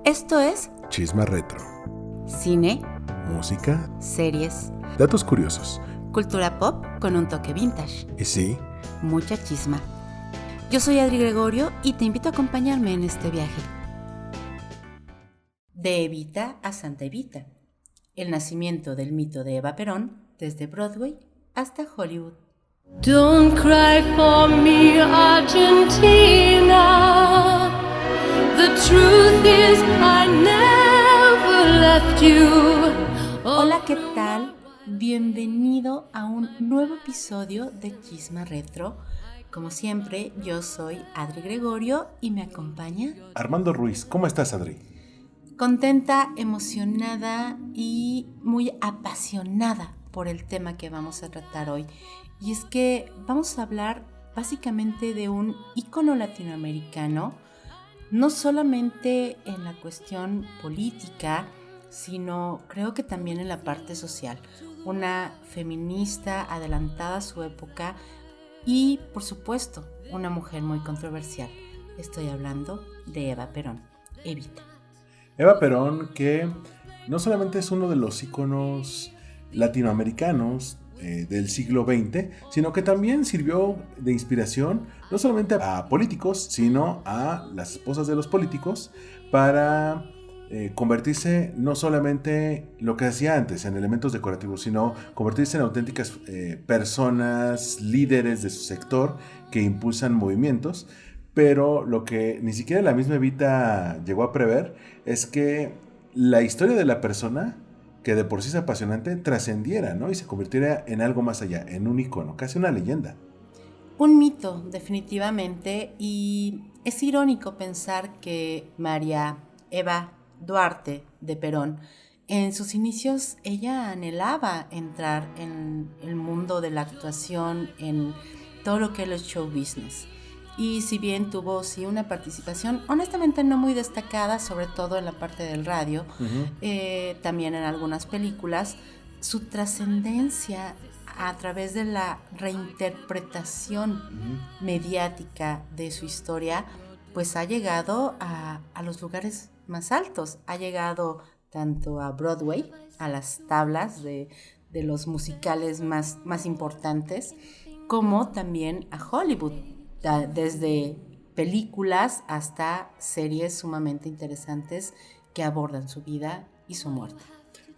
Esto es Chisma Retro. cine, Música, series, datos curiosos. cultura pop con un toque vintage, Y sí, mucha chisma. Yo soy Adri Gregorio y te invito a acompañarme en este viaje. De Evita a Santa Evita. El nacimiento del mito de Eva Perón desde Broadway hasta Hollywood. Don't cry for me, Argentina. The truth is I never left you. Hola, ¿qué tal? Bienvenido a un nuevo episodio de Chisma Retro. Como siempre, yo soy Adri Gregorio y me acompaña Armando Ruiz, ¿cómo estás, Adri? contenta, emocionada y muy apasionada por el tema que vamos a tratar hoy. Y es que vamos a hablar básicamente de un ícono latinoamericano, no solamente en la cuestión política, sino creo que también en la parte social. Una feminista adelantada a su época y, por supuesto, una mujer muy controversial. Estoy hablando de Eva Perón, Evita. Eva Perón, que no solamente es uno de los íconos latinoamericanos del siglo XX, sino que también sirvió de inspiración no solamente a políticos, sino a las esposas de los políticos para convertirse no solamente lo que hacía antes en elementos decorativos, sino convertirse en auténticas personas, líderes de su sector que impulsan movimientos. Pero lo que ni siquiera la misma Evita llegó a prever es que la historia de la persona, que de por sí es apasionante, trascendiera, ¿no? Y se convirtiera en algo más allá, en un icono, casi una leyenda. Un mito, definitivamente, y es irónico pensar que María Eva Duarte de Perón, en sus inicios ella anhelaba entrar en el mundo de la actuación, en todo lo que es el show business. Y si bien tuvo sí una participación, honestamente no muy destacada, sobre todo en la parte del radio, también en algunas películas, su trascendencia a través de la reinterpretación mediática de su historia, pues ha llegado a los lugares más altos. Ha llegado tanto a Broadway, a las tablas de los musicales más importantes, como también a Hollywood, desde películas hasta series sumamente interesantes que abordan su vida y su muerte.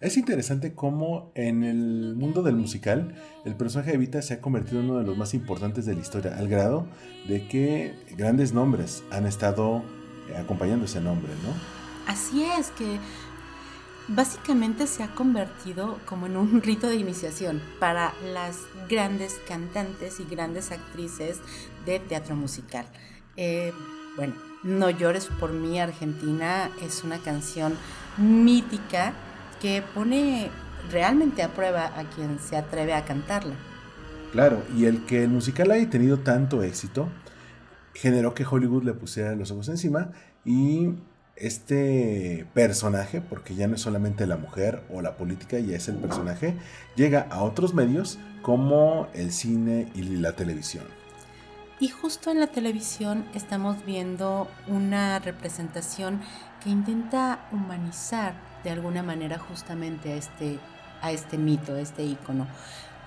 Es interesante cómo en el mundo del musical el personaje de Evita se ha convertido en uno de los más importantes de la historia, al grado de que grandes nombres han estado acompañando ese nombre, ¿no? Así es, que básicamente se ha convertido como en un rito de iniciación para las grandes cantantes y grandes actrices de teatro musical. Bueno, No llores por mí, Argentina, es una canción mítica que pone realmente a prueba a quien se atreve a cantarla. Claro, y el que el musical haya tenido tanto éxito generó que Hollywood le pusiera los ojos encima y este personaje, porque ya no es solamente la mujer o la política, ya es el personaje, llega a otros medios como el cine y la televisión. Y justo en la televisión estamos viendo una representación que intenta humanizar de alguna manera justamente a este mito, a este ícono,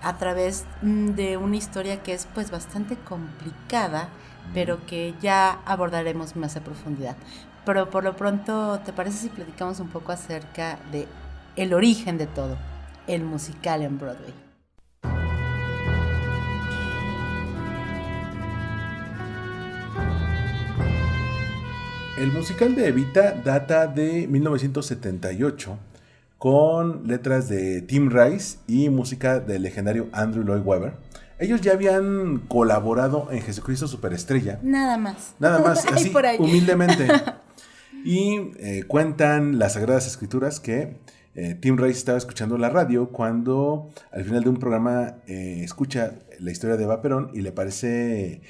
a través de una historia que es pues bastante complicada, pero que ya abordaremos más a profundidad. Pero por lo pronto, ¿te parece si platicamos un poco acerca de el origen de todo, el musical en Broadway? El musical de Evita data de 1978 con letras de Tim Rice y música del legendario Andrew Lloyd Webber. Ellos ya habían colaborado en Jesucristo Superestrella. Nada más, Así, por ahí. humildemente. Y cuentan las Sagradas Escrituras que Tim Rice estaba escuchando la radio cuando al final de un programa escucha la historia de Eva Perón y le parece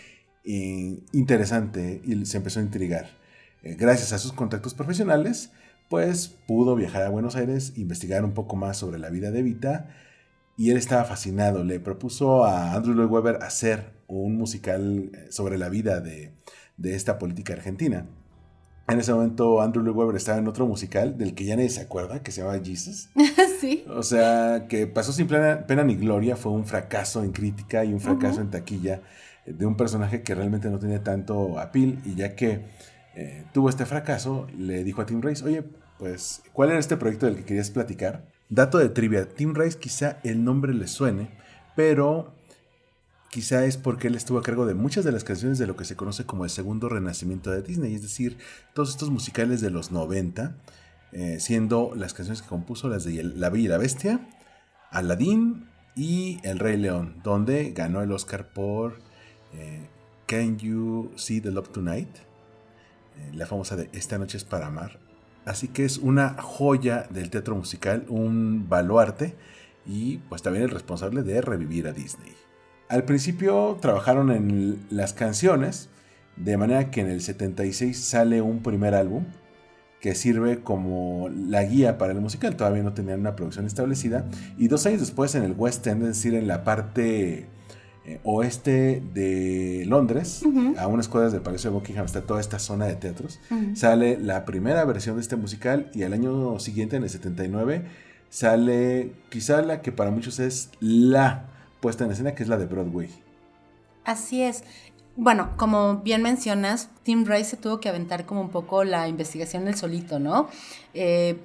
interesante y se empezó a intrigar. Gracias a sus contactos profesionales, pues pudo viajar a Buenos Aires, investigar un poco más sobre la vida de Evita, y él estaba fascinado. Le propuso a Andrew Lloyd Webber hacer un musical sobre la vida de esta política argentina. En ese momento Andrew Lloyd Webber estaba en otro musical del que ya nadie se acuerda, que se llamaba Jesus. Sí. O sea, que pasó sin pena ni gloria, fue un fracaso en crítica y un fracaso en taquilla de un personaje que realmente no tenía tanto appeal, y ya que tuvo este fracaso, le dijo a Tim Rice, oye, pues, ¿cuál era este proyecto del que querías platicar? Dato de trivia, Tim Rice quizá el nombre le suene, pero quizá es porque él estuvo a cargo de muchas de las canciones de lo que se conoce como el segundo renacimiento de Disney, es decir, todos estos musicales de los 90, siendo las canciones que compuso las de La Bella y la Bestia, Aladdin y El Rey León, donde ganó el Oscar por Can You See the Love Tonight, la famosa de Esta noche es para amar. Así que es una joya del teatro musical, un baluarte, y pues también el responsable de revivir a Disney. Al principio trabajaron en las canciones, de manera que en el 76 sale un primer álbum que sirve como la guía para el musical. Todavía no tenían una producción establecida, y 2 años después en el West End, es decir, en la parte oeste de Londres, a unas cuadras del Palacio de Buckingham está toda esta zona de teatros, sale la primera versión de este musical, y al año siguiente, en el 79, sale quizá la que para muchos es la puesta en escena, que es la de Broadway. Así es. Bueno, como bien mencionas, Tim Rice se tuvo que aventar como un poco la investigación del solito, ¿no?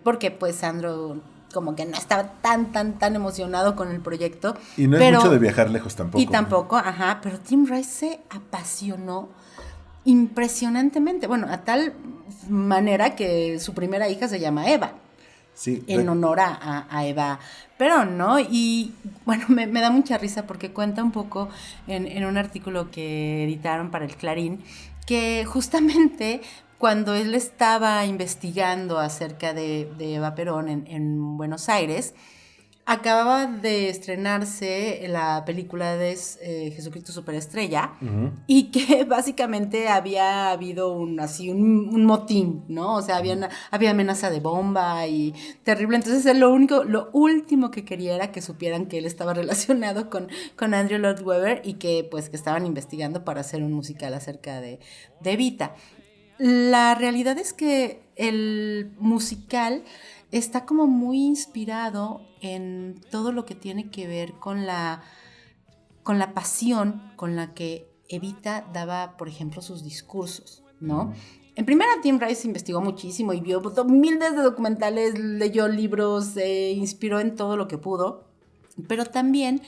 Porque pues Andrew como que no estaba tan emocionado con el proyecto. Y no es mucho de viajar lejos tampoco. Y tampoco, pero Tim Rice se apasionó impresionantemente. Bueno, a tal manera que su primera hija se llama Eva. Sí, en honor a Eva Perón, ¿no? Y bueno, me da mucha risa porque cuenta un poco en un artículo que editaron para el Clarín, que justamente cuando él estaba investigando acerca de Eva Perón en Buenos Aires, acababa de estrenarse la película de Jesucristo Superestrella, y que básicamente había habido un motín, ¿no? O sea, había amenaza de bomba y terrible. Entonces él lo último que quería era que supieran que él estaba relacionado con Andrew Lloyd Webber, y que pues que estaban investigando para hacer un musical acerca de Evita. La realidad es que el musical está como muy inspirado en todo lo que tiene que ver con la pasión con la que Evita daba, por ejemplo, sus discursos, ¿no? En primera, Tim Rice investigó muchísimo y vio miles de documentales, leyó libros, se inspiró en todo lo que pudo, pero también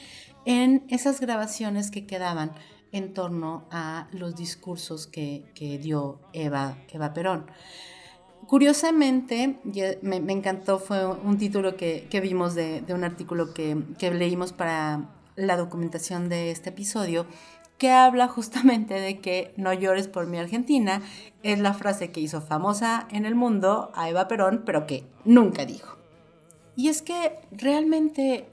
en esas grabaciones que quedaban en torno a los discursos que dio Eva Perón. Curiosamente, me encantó, fue un título que vimos de un artículo que leímos para la documentación de este episodio, que habla justamente de que no llores por mi Argentina, es la frase que hizo famosa en el mundo a Eva Perón, pero que nunca dijo. Y es que realmente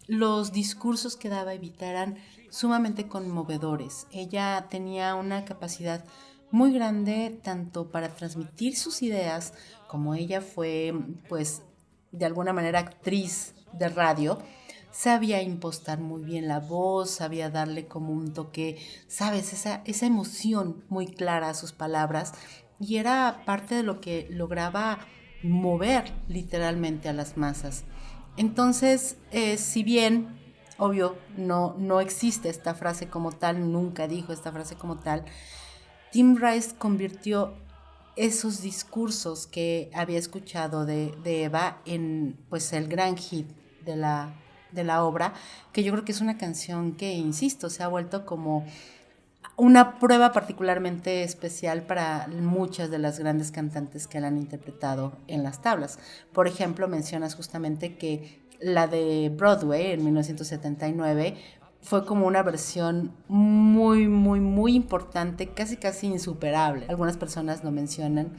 los discursos que daba Evita eran sumamente conmovedores. Ella tenía una capacidad muy grande tanto para transmitir sus ideas, como ella fue, pues, de alguna manera actriz de radio, sabía impostar muy bien la voz, sabía darle como un toque, ¿sabes? Esa emoción muy clara a sus palabras, y era parte de lo que lograba mover literalmente a las masas. Entonces, si bien, obvio, no existe esta frase como tal, nunca dijo esta frase como tal, Tim Rice convirtió esos discursos que había escuchado de Eva en pues el gran hit de la obra, que yo creo que es una canción que, insisto, se ha vuelto como una prueba particularmente especial para muchas de las grandes cantantes que la han interpretado en las tablas. Por ejemplo, mencionas justamente que la de Broadway en 1979 fue como una versión muy, muy, muy importante, casi insuperable. Algunas personas lo mencionan.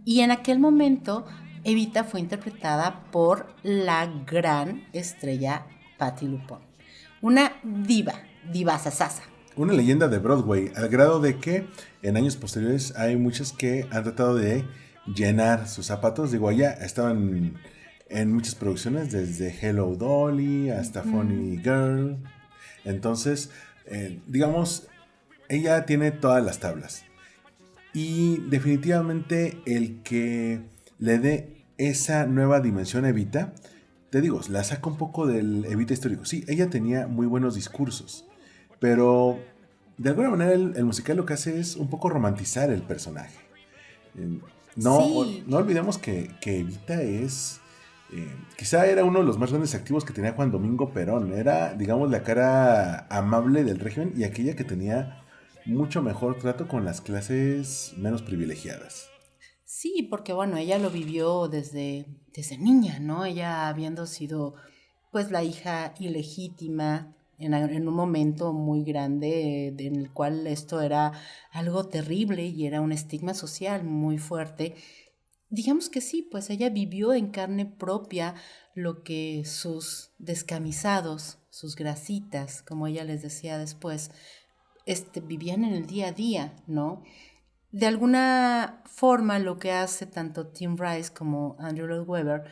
Y en aquel momento, Evita fue interpretada por la gran estrella Patti LuPone. Una divasasasa. Una leyenda de Broadway, al grado de que en años posteriores hay muchas que han tratado de llenar sus zapatos. Digo, ella estaban en muchas producciones, desde Hello Dolly hasta Funny Girl. Entonces, digamos, ella tiene todas las tablas. Y definitivamente el que le dé esa nueva dimensión a Evita, te digo, la saca un poco del Evita histórico. Sí, ella tenía muy buenos discursos, pero de alguna manera el musical lo que hace es un poco romantizar el personaje. Eh, Sí, no olvidemos que Evita es... quizá era uno de los más grandes activos que tenía Juan Domingo Perón. Era, digamos, la cara amable del régimen y aquella que tenía mucho mejor trato con las clases menos privilegiadas. sí, porque bueno, ella lo vivió desde niña, ¿no? Ella habiendo sido pues la hija ilegítima en un momento muy grande en el cual esto era algo terrible y era un estigma social muy fuerte. Digamos que sí, pues ella vivió en carne propia lo que sus descamisados, sus grasitas, como ella les decía después, vivían en el día a día, ¿no? De alguna forma lo que hace tanto Tim Rice como Andrew Lloyd Webber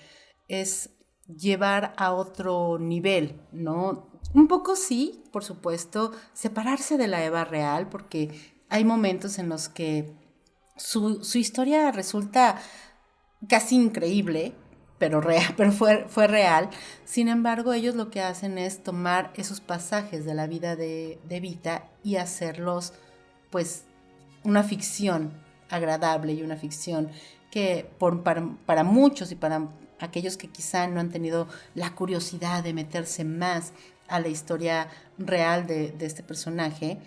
es llevar a otro nivel, ¿no? Un poco sí, por supuesto, separarse de la Eva real, porque hay momentos en los que su historia resulta casi increíble, pero, real, pero fue real. Sin embargo, ellos lo que hacen es tomar esos pasajes de la vida de Vita y hacerlos, pues, una ficción agradable y una ficción que para muchos y para aquellos que quizá no han tenido la curiosidad de meterse más a la historia real de este personaje,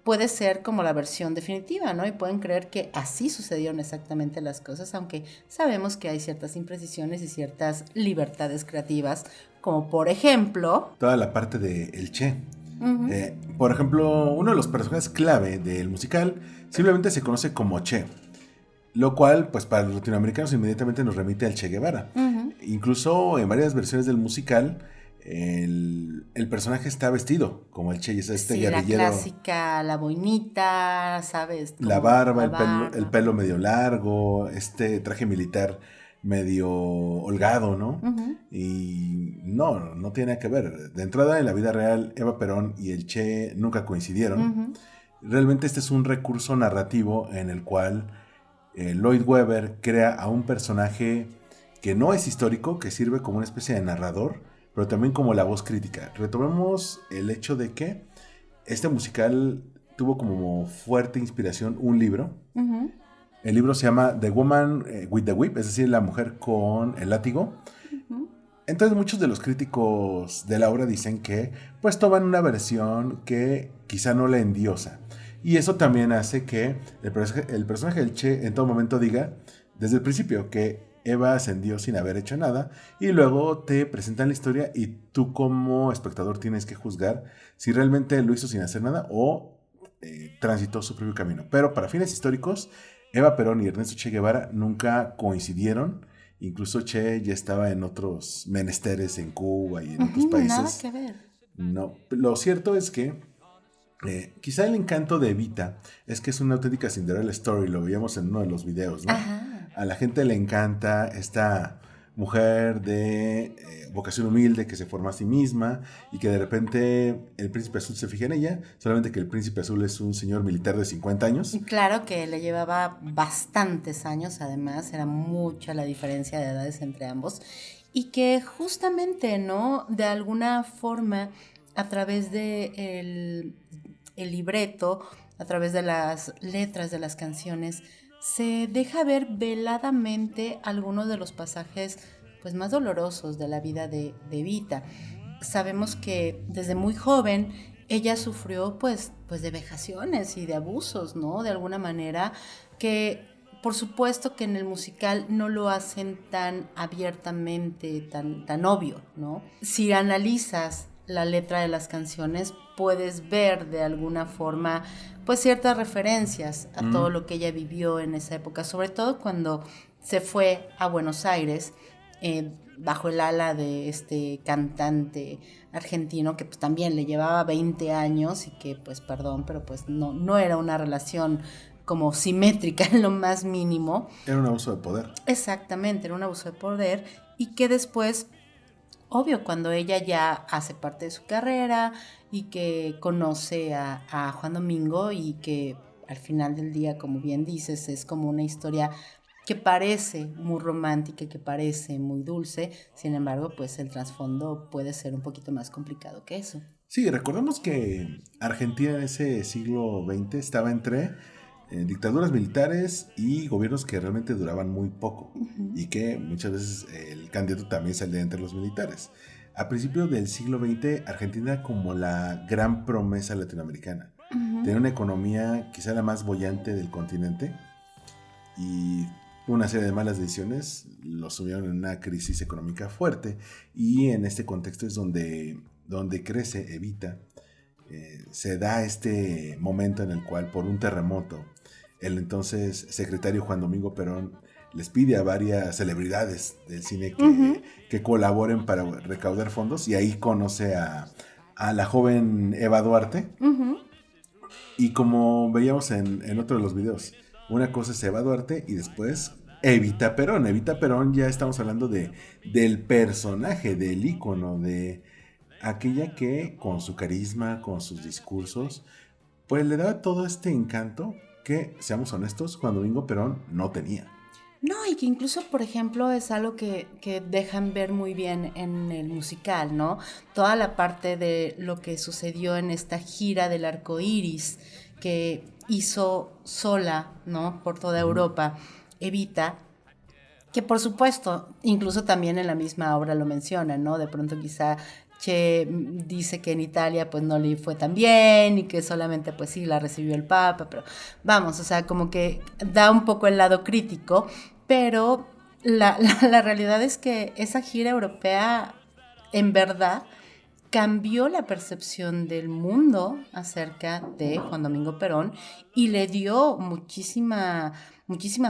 puede ser como la versión definitiva, ¿no? Y pueden creer que así sucedieron exactamente las cosas, aunque sabemos que hay ciertas imprecisiones y ciertas libertades creativas, como por ejemplo... Toda la parte de El Che. Uh-huh. Por ejemplo, uno de los personajes clave del musical simplemente se conoce como Che, lo cual, pues para los latinoamericanos inmediatamente nos remite al Che Guevara. Uh-huh. Incluso en varias versiones del musical, el personaje está vestido como el Che, y es este Sí, guerrillero. la clásica, la boinita, ¿sabes? La Como barba, la barba. el pelo medio largo, este traje militar medio holgado, ¿no? Uh-huh. Y no tiene nada que ver. De entrada, en la vida real, Eva Perón y el Che nunca coincidieron. Uh-huh. Realmente este es un recurso narrativo en el cual Lloyd Webber crea a un personaje que no es histórico, que sirve como una especie de narrador, pero también como la voz crítica. Retomemos el hecho de que este musical tuvo como fuerte inspiración un libro. Uh-huh. El libro se llama The Woman with the Whip, es decir, la mujer con el látigo. Uh-huh. Entonces muchos de los críticos de la obra dicen que pues toman una versión que quizá no la endiosa. Y eso también hace que el personaje del Che en todo momento diga desde el principio que Eva ascendió sin haber hecho nada, y luego te presentan la historia y tú como espectador tienes que juzgar si realmente lo hizo sin hacer nada o transitó su propio camino. Pero para fines históricos, Eva Perón y Ernesto Che Guevara nunca coincidieron. Incluso Che ya estaba en otros menesteres en Cuba y en otros países. Nada que ver. No, lo cierto es que quizá el encanto de Evita es que es una auténtica Cinderella Story, lo veíamos en uno de los videos, ¿no? Ajá. A la gente le encanta esta mujer de vocación humilde que se forma a sí misma y que de repente el príncipe azul se fija en ella, solamente que el príncipe azul es un señor militar de 50 años. Y claro que le llevaba bastantes años, además, era mucha la diferencia de edades entre ambos, y que justamente, ¿no? De alguna forma, a través de el libreto, a través de las letras de las canciones, se deja ver veladamente algunos de los pasajes pues, más dolorosos de la vida de Evita. Sabemos que desde muy joven ella sufrió pues de vejaciones y de abusos, ¿no? De alguna manera que por supuesto que en el musical no lo hacen tan abiertamente, tan obvio, ¿no? Si analizas la letra de las canciones, puedes ver de alguna forma pues ciertas referencias a todo lo que ella vivió en esa época, sobre todo cuando se fue a Buenos Aires bajo el ala de este cantante argentino que pues también le llevaba 20 años y que pues perdón, pero pues no era una relación como simétrica en lo más mínimo. Era un abuso de poder. Exactamente, era un abuso de poder y que después, obvio, cuando ella ya hace parte de su carrera y que conoce a Juan Domingo y que al final del día, como bien dices, es como una historia que parece muy romántica, que parece muy dulce, sin embargo, pues el trasfondo puede ser un poquito más complicado que eso. Sí, recordemos que Argentina en ese siglo XX estaba entre dictaduras militares y gobiernos que realmente duraban muy poco y que muchas veces el candidato también salía entre los militares. A principios del siglo XX, Argentina era como la gran promesa latinoamericana. Tenía una economía quizá la más boyante del continente y una serie de malas decisiones lo sumieron en una crisis económica fuerte, y en este contexto es donde crece Evita. Se da este momento en el cual, por un terremoto, el entonces secretario Juan Domingo Perón les pide a varias celebridades del cine que colaboren para recaudar fondos, y ahí conoce a la joven Eva Duarte. Y como veíamos en otro de los videos, una cosa es Eva Duarte y después Evita Perón. Evita Perón, ya estamos hablando del personaje, del ícono, de aquella que con su carisma, con sus discursos, pues le daba todo este encanto que, seamos honestos, Juan Domingo Perón no tenía. No, y que incluso, por ejemplo, es algo que dejan ver muy bien en el musical, ¿no? Toda la parte de lo que sucedió en esta gira del arco iris que hizo sola, ¿no? Por toda Europa, Evita, que por supuesto, incluso también en la misma obra lo menciona, ¿no? De pronto quizá Che dice que en Italia pues no le fue tan bien y que solamente pues sí la recibió el Papa, pero vamos, o sea, como que da un poco el lado crítico, pero la realidad es que esa gira europea en verdad cambió la percepción del mundo acerca de Juan Domingo Perón y le dio muchísima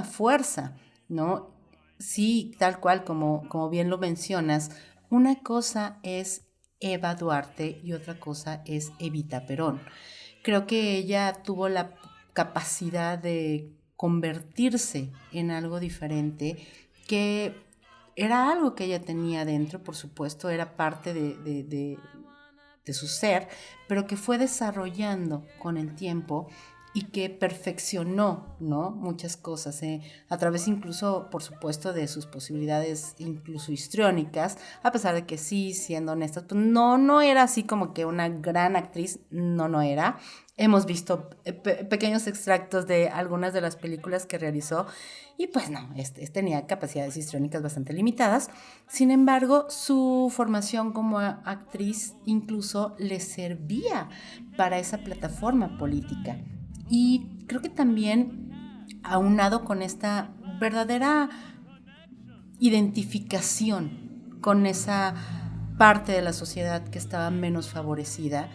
fuerza, ¿no? Sí, tal cual como bien lo mencionas, una cosa es Eva Duarte y otra cosa es Evita Perón. Creo que ella tuvo la capacidad de convertirse en algo diferente, que era algo que ella tenía dentro, por supuesto, era parte de su ser, pero que fue desarrollando con el tiempo y que perfeccionó, ¿no? Muchas cosas, a través incluso, por supuesto, de sus posibilidades incluso histriónicas, a pesar de que sí, siendo honestas, pues no era así como que una gran actriz, no era. Hemos visto pequeños extractos de algunas de las películas que realizó y pues no, tenía capacidades histriónicas bastante limitadas. Sin embargo, su formación como actriz incluso le servía para esa plataforma política. Y creo que también, aunado con esta verdadera identificación con esa parte de la sociedad que estaba menos favorecida,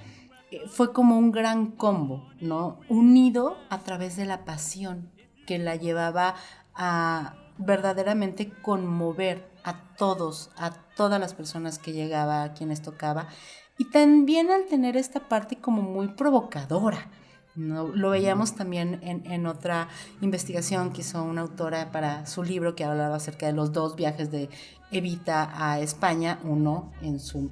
fue como un gran combo, ¿no? Unido a través de la pasión que la llevaba a verdaderamente conmover a todos, a todas las personas que llegaba, a quienes tocaba, y también al tener esta parte como muy provocadora, ¿no? Lo veíamos también en otra investigación que hizo una autora para su libro que hablaba acerca de los dos viajes de Evita a España, uno en su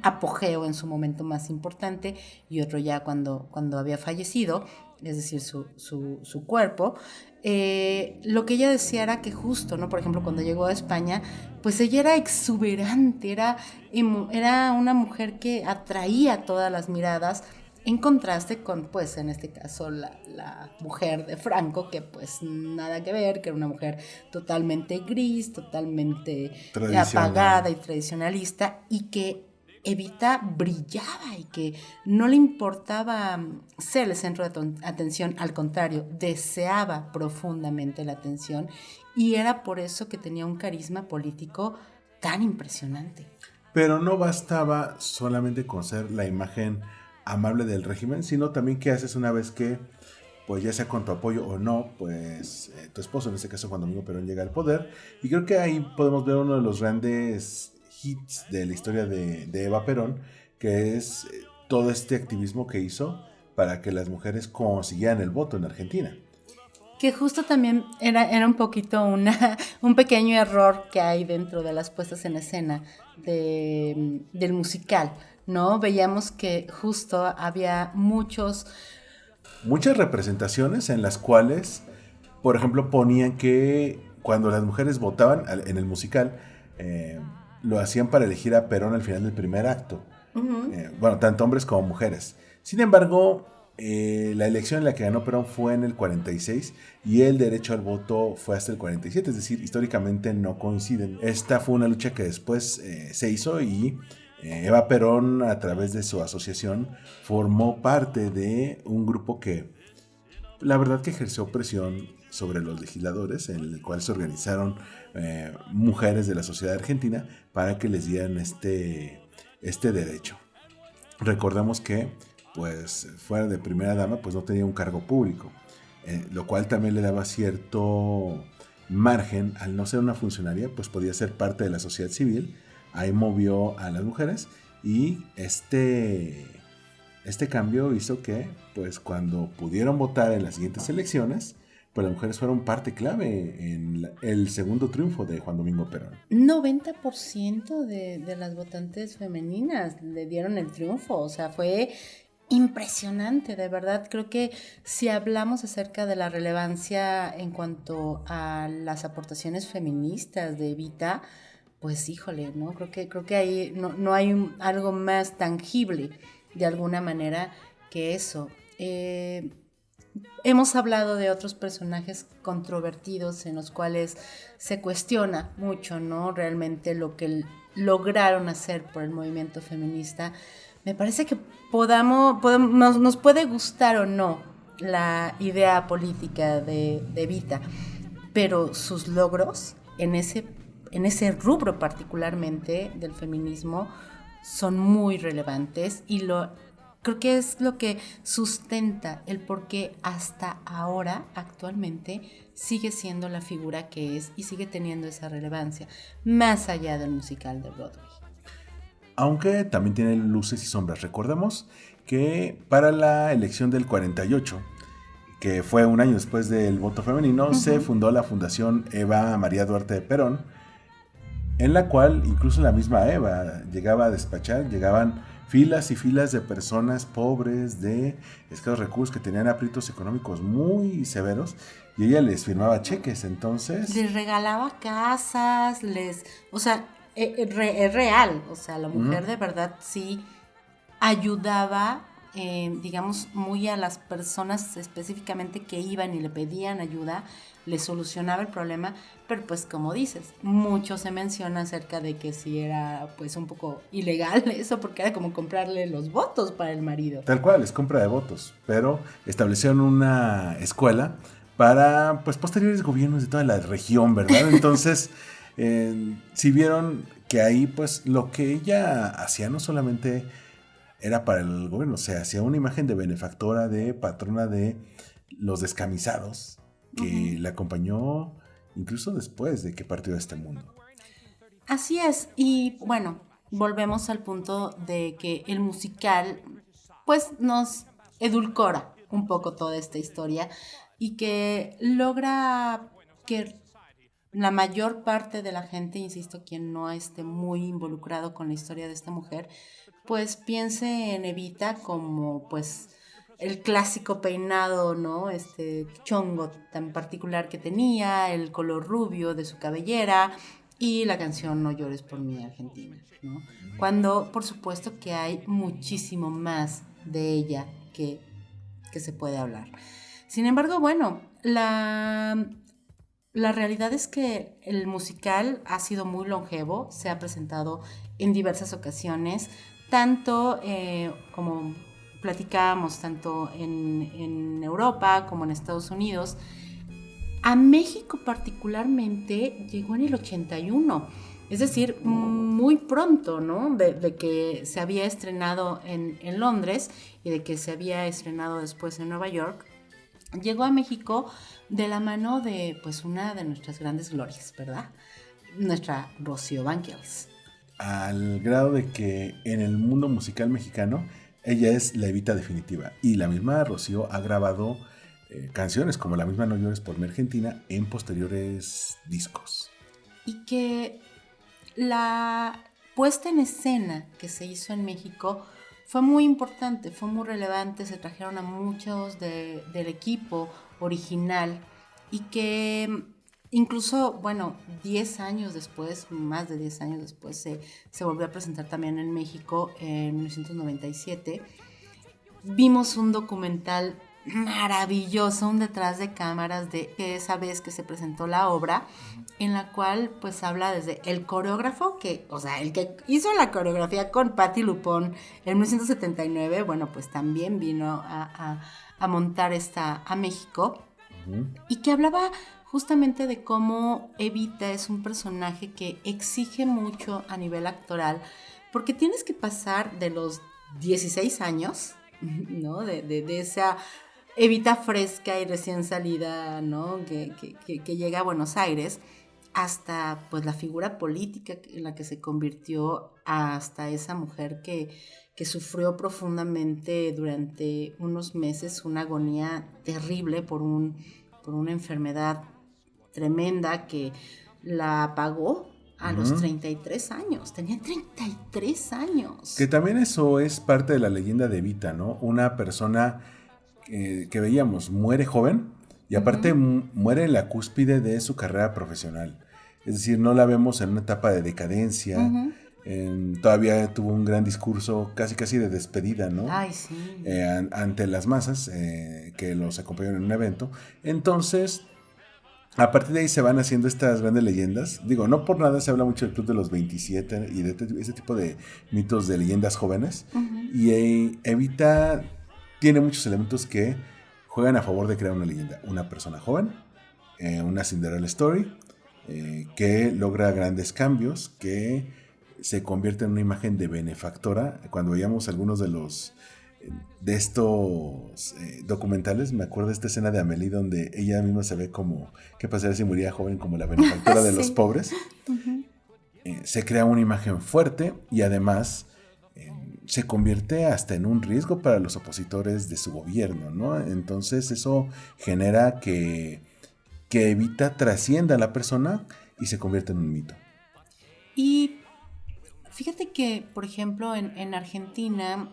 apogeo, en su momento más importante, y otro ya cuando había fallecido, es decir, su cuerpo. Lo que ella decía era que justo, ¿no? Por ejemplo, cuando llegó a España, pues ella era exuberante, era una mujer que atraía todas las miradas, en contraste con, pues, en este caso, la mujer de Franco, que pues nada que ver, que era una mujer totalmente gris, totalmente apagada y tradicionalista, y que Evita brillaba y que no le importaba ser el centro de atención, al contrario, deseaba profundamente la atención, y era por eso que tenía un carisma político tan impresionante. Pero no bastaba solamente con ser la imagen amable del régimen, sino también qué haces una vez que, pues ya sea con tu apoyo o no, pues tu esposo, en este caso Juan Domingo Perón, llega al poder. Y creo que ahí podemos ver uno de los grandes hits de la historia de Eva Perón, que es todo este activismo que hizo para que las mujeres consiguieran el voto en Argentina. Que justo también era un poquito un pequeño error que hay dentro de las puestas en escena del musical, ¿no? Veíamos que justo había muchos muchas representaciones en las cuales, por ejemplo, ponían que cuando las mujeres votaban en el musical, lo hacían para elegir a Perón al final del primer acto. Bueno, tanto hombres como mujeres. Sin embargo, la elección en la que ganó Perón fue en el 46 y el derecho al voto fue hasta el 47, es decir, históricamente no coinciden. Esta fue una lucha que después se hizo y Eva Perón, a través de su asociación, formó parte de un grupo que, la verdad, que ejerció presión sobre los legisladores, en el cual se organizaron mujeres de la sociedad argentina para que les dieran este derecho. Recordemos que, pues, fuera de primera dama, pues no tenía un cargo público, lo cual también le daba cierto margen. Al no ser una funcionaria, pues podía ser parte de la sociedad civil. Ahí movió a las mujeres y este cambio hizo que, pues, cuando pudieron votar en las siguientes elecciones, pues las mujeres fueron parte clave en el segundo triunfo de Juan Domingo Perón. 90% de las votantes femeninas le dieron el triunfo, o sea, fue impresionante, de verdad. Creo que si hablamos acerca de la relevancia en cuanto a las aportaciones feministas de Evita, pues híjole, ¿no? Creo que ahí no hay algo más tangible de alguna manera que eso. Hemos hablado de otros personajes controvertidos en los cuales se cuestiona mucho, ¿no? Realmente lo que lograron hacer por el movimiento feminista. Me parece que nos puede gustar o no la idea política de Evita, pero sus logros en ese rubro particularmente del feminismo son muy relevantes y creo que es lo que sustenta el por qué hasta ahora, actualmente, sigue siendo la figura que es y sigue teniendo esa relevancia, más allá del musical de Broadway. Aunque también tiene luces y sombras. Recordemos que para la elección del 48, que fue un año después del voto femenino, se fundó la Fundación Eva María Duarte de Perón, en la cual incluso la misma Eva llegaba a despachar, llegaban filas y filas de personas pobres, de escasos recursos, que tenían aprietos económicos muy severos, y ella les firmaba cheques. Entonces les regalaba casas, o sea, es real, o sea, la mujer de verdad sí ayudaba, digamos, muy a las personas específicamente que iban y le pedían ayuda, le solucionaba el problema, pero pues como dices, mucho se menciona acerca de que sí era pues un poco ilegal eso, porque era como comprarle los votos para el marido. Tal cual, es compra de votos, pero establecieron una escuela para, pues, posteriores gobiernos de toda la región, ¿verdad? Entonces, si vieron que ahí, pues, lo que ella hacía no solamente era para el gobierno, o sea, hacía una imagen de benefactora, de patrona de los descamisados, que la acompañó incluso después de que partió de este mundo. Así es, y bueno, volvemos al punto de que el musical pues nos edulcora un poco toda esta historia y que logra que la mayor parte de la gente, insisto, quien no esté muy involucrado con la historia de esta mujer, pues piense en Evita como pues el clásico peinado, ¿no? Este chongo tan particular que tenía, el color rubio de su cabellera y la canción No llores por mí, Argentina, ¿no? Cuando, por supuesto, que hay muchísimo más de ella que se puede hablar. Sin embargo, bueno, la realidad es que el musical ha sido muy longevo, se ha presentado en diversas ocasiones, tanto como platicábamos, tanto en Europa como en Estados Unidos. A México particularmente llegó en el 81, es decir, muy pronto, ¿no? De que se había estrenado en Londres y de que se había estrenado después en Nueva York. Llegó a México de la mano de pues una de nuestras grandes glorias, ¿verdad? Nuestra Rocío Banquels. Al grado de que en el mundo musical mexicano ella es la Evita definitiva. Y la misma Rocío ha grabado canciones como la misma No llores por mi Argentina en posteriores discos. Y que la puesta en escena que se hizo en México fue muy importante, fue muy relevante, se trajeron a muchos del equipo original y que incluso, bueno, 10 años después, más de 10 años después, se volvió a presentar también en México en 1997. Vimos un documental maravilloso, un detrás de cámaras de esa vez que se presentó la obra, en la cual pues habla desde el coreógrafo, el que hizo la coreografía con Patti LuPone en 1979, bueno, pues también vino a montar a México, y que hablaba justamente de cómo Evita es un personaje que exige mucho a nivel actoral, porque tienes que pasar de los 16 años, ¿no? De esa Evita fresca y recién salida, ¿no? Que llega a Buenos Aires, hasta pues la figura política en la que se convirtió, hasta esa mujer que sufrió profundamente durante unos meses una agonía terrible por una enfermedad tremenda que la apagó a los 33 años. Tenía 33 años. Que también eso es parte de la leyenda de Evita, ¿no? Una persona que veíamos muere joven y aparte muere en la cúspide de su carrera profesional. Es decir, no la vemos en una etapa de decadencia. Todavía tuvo un gran discurso casi de despedida, ¿no? Ay, sí. Ante las masas que los acompañaron en un evento. Entonces, a partir de ahí se van haciendo estas grandes leyendas. Digo, no por nada se habla mucho del Club de los 27 y de ese tipo de mitos de leyendas jóvenes. Y Evita tiene muchos elementos que juegan a favor de crear una leyenda. Una persona joven, una Cinderella Story, que logra grandes cambios, que se convierte en una imagen de benefactora. Cuando veíamos algunos de estos documentales, me acuerdo de esta escena de Amélie donde ella misma se ve como, ¿qué pasaría si moría joven como la benefactora de los pobres? Se crea una imagen fuerte y además se convierte hasta en un riesgo para los opositores de su gobierno, ¿no? Entonces eso genera que Evita trascienda a la persona y se convierte en un mito. Y fíjate que, por ejemplo, en Argentina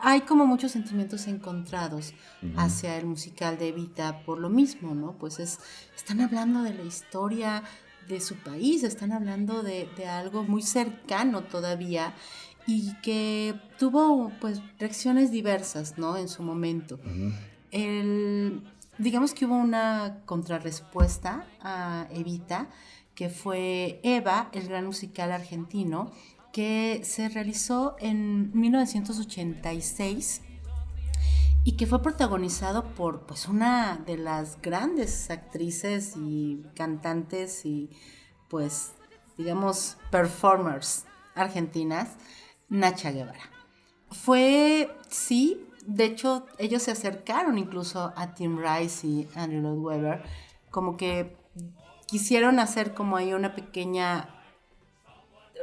hay como muchos sentimientos encontrados hacia el musical de Evita por lo mismo, ¿no? Pues están hablando de la historia de su país, están hablando de algo muy cercano todavía y que tuvo pues reacciones diversas, ¿no? En su momento. Digamos que hubo una contrarrespuesta a Evita, que fue Eva, el gran musical argentino, que se realizó en 1986 y que fue protagonizado por pues una de las grandes actrices y cantantes y pues digamos performers argentinas, Nacha Guevara. De hecho ellos se acercaron incluso a Tim Rice y Andrew Lloyd Webber, como que quisieron hacer como ahí una pequeña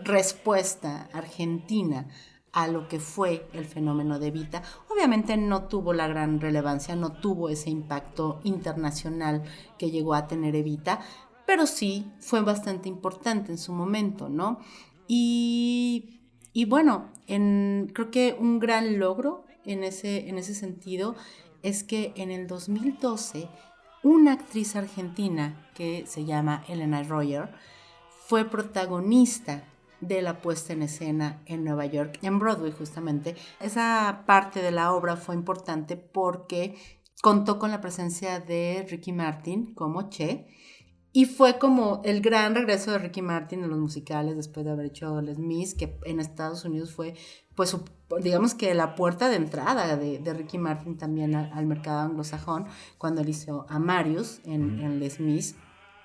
respuesta argentina a lo que fue el fenómeno de Evita. Obviamente no tuvo la gran relevancia, no tuvo ese impacto internacional que llegó a tener Evita, pero sí fue bastante importante en su momento, ¿no? Y bueno, creo que un gran logro en ese sentido es que en el 2012 una actriz argentina que se llama Elena Royer fue protagonista de la puesta en escena en Nueva York, en Broadway justamente. Esa parte de la obra fue importante porque contó con la presencia de Ricky Martin como Che, y fue como el gran regreso de Ricky Martin en los musicales después de haber hecho Les Mis, que en Estados Unidos fue, pues, digamos que la puerta de entrada de Ricky Martin también al mercado anglosajón, cuando él hizo a Marius en Les Mis.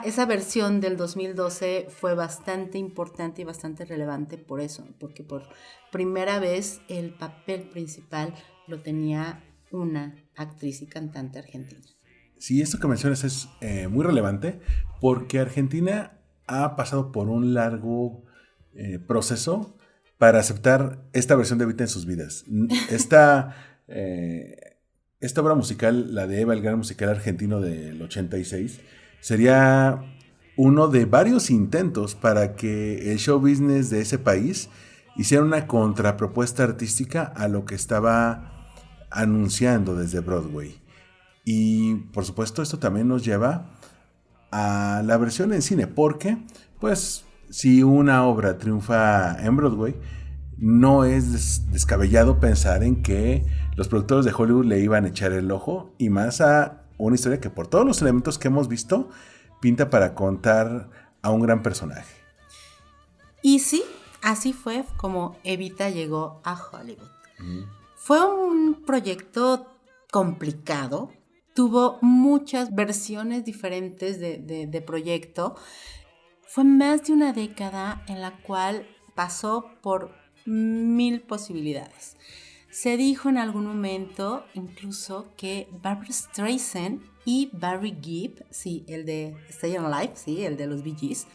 Esa versión del 2012 fue bastante importante y bastante relevante por eso, porque por primera vez el papel principal lo tenía una actriz y cantante argentina. Sí, esto que mencionas es muy relevante porque Argentina ha pasado por un largo proceso para aceptar esta versión de Evita en sus vidas. Esta obra musical, la de Eva, el gran musical argentino del 86, sería uno de varios intentos para que el show business de ese país hiciera una contrapropuesta artística a lo que estaba anunciando desde Broadway. Y por supuesto esto también nos lleva a la versión en cine, porque pues si una obra triunfa en Broadway, no es descabellado pensar en que los productores de Hollywood le iban a echar el ojo, y más a una historia que por todos los elementos que hemos visto pinta para contar a un gran personaje. Y sí, así fue como Evita llegó a Hollywood. Fue un proyecto complicado, tuvo muchas versiones diferentes de proyecto. Fue más de una década en la cual pasó por 1000 posibilidades. Se dijo en algún momento incluso que Barbra Streisand y Barry Gibb, sí, el de Stay Alive, sí, el de los Bee Gees,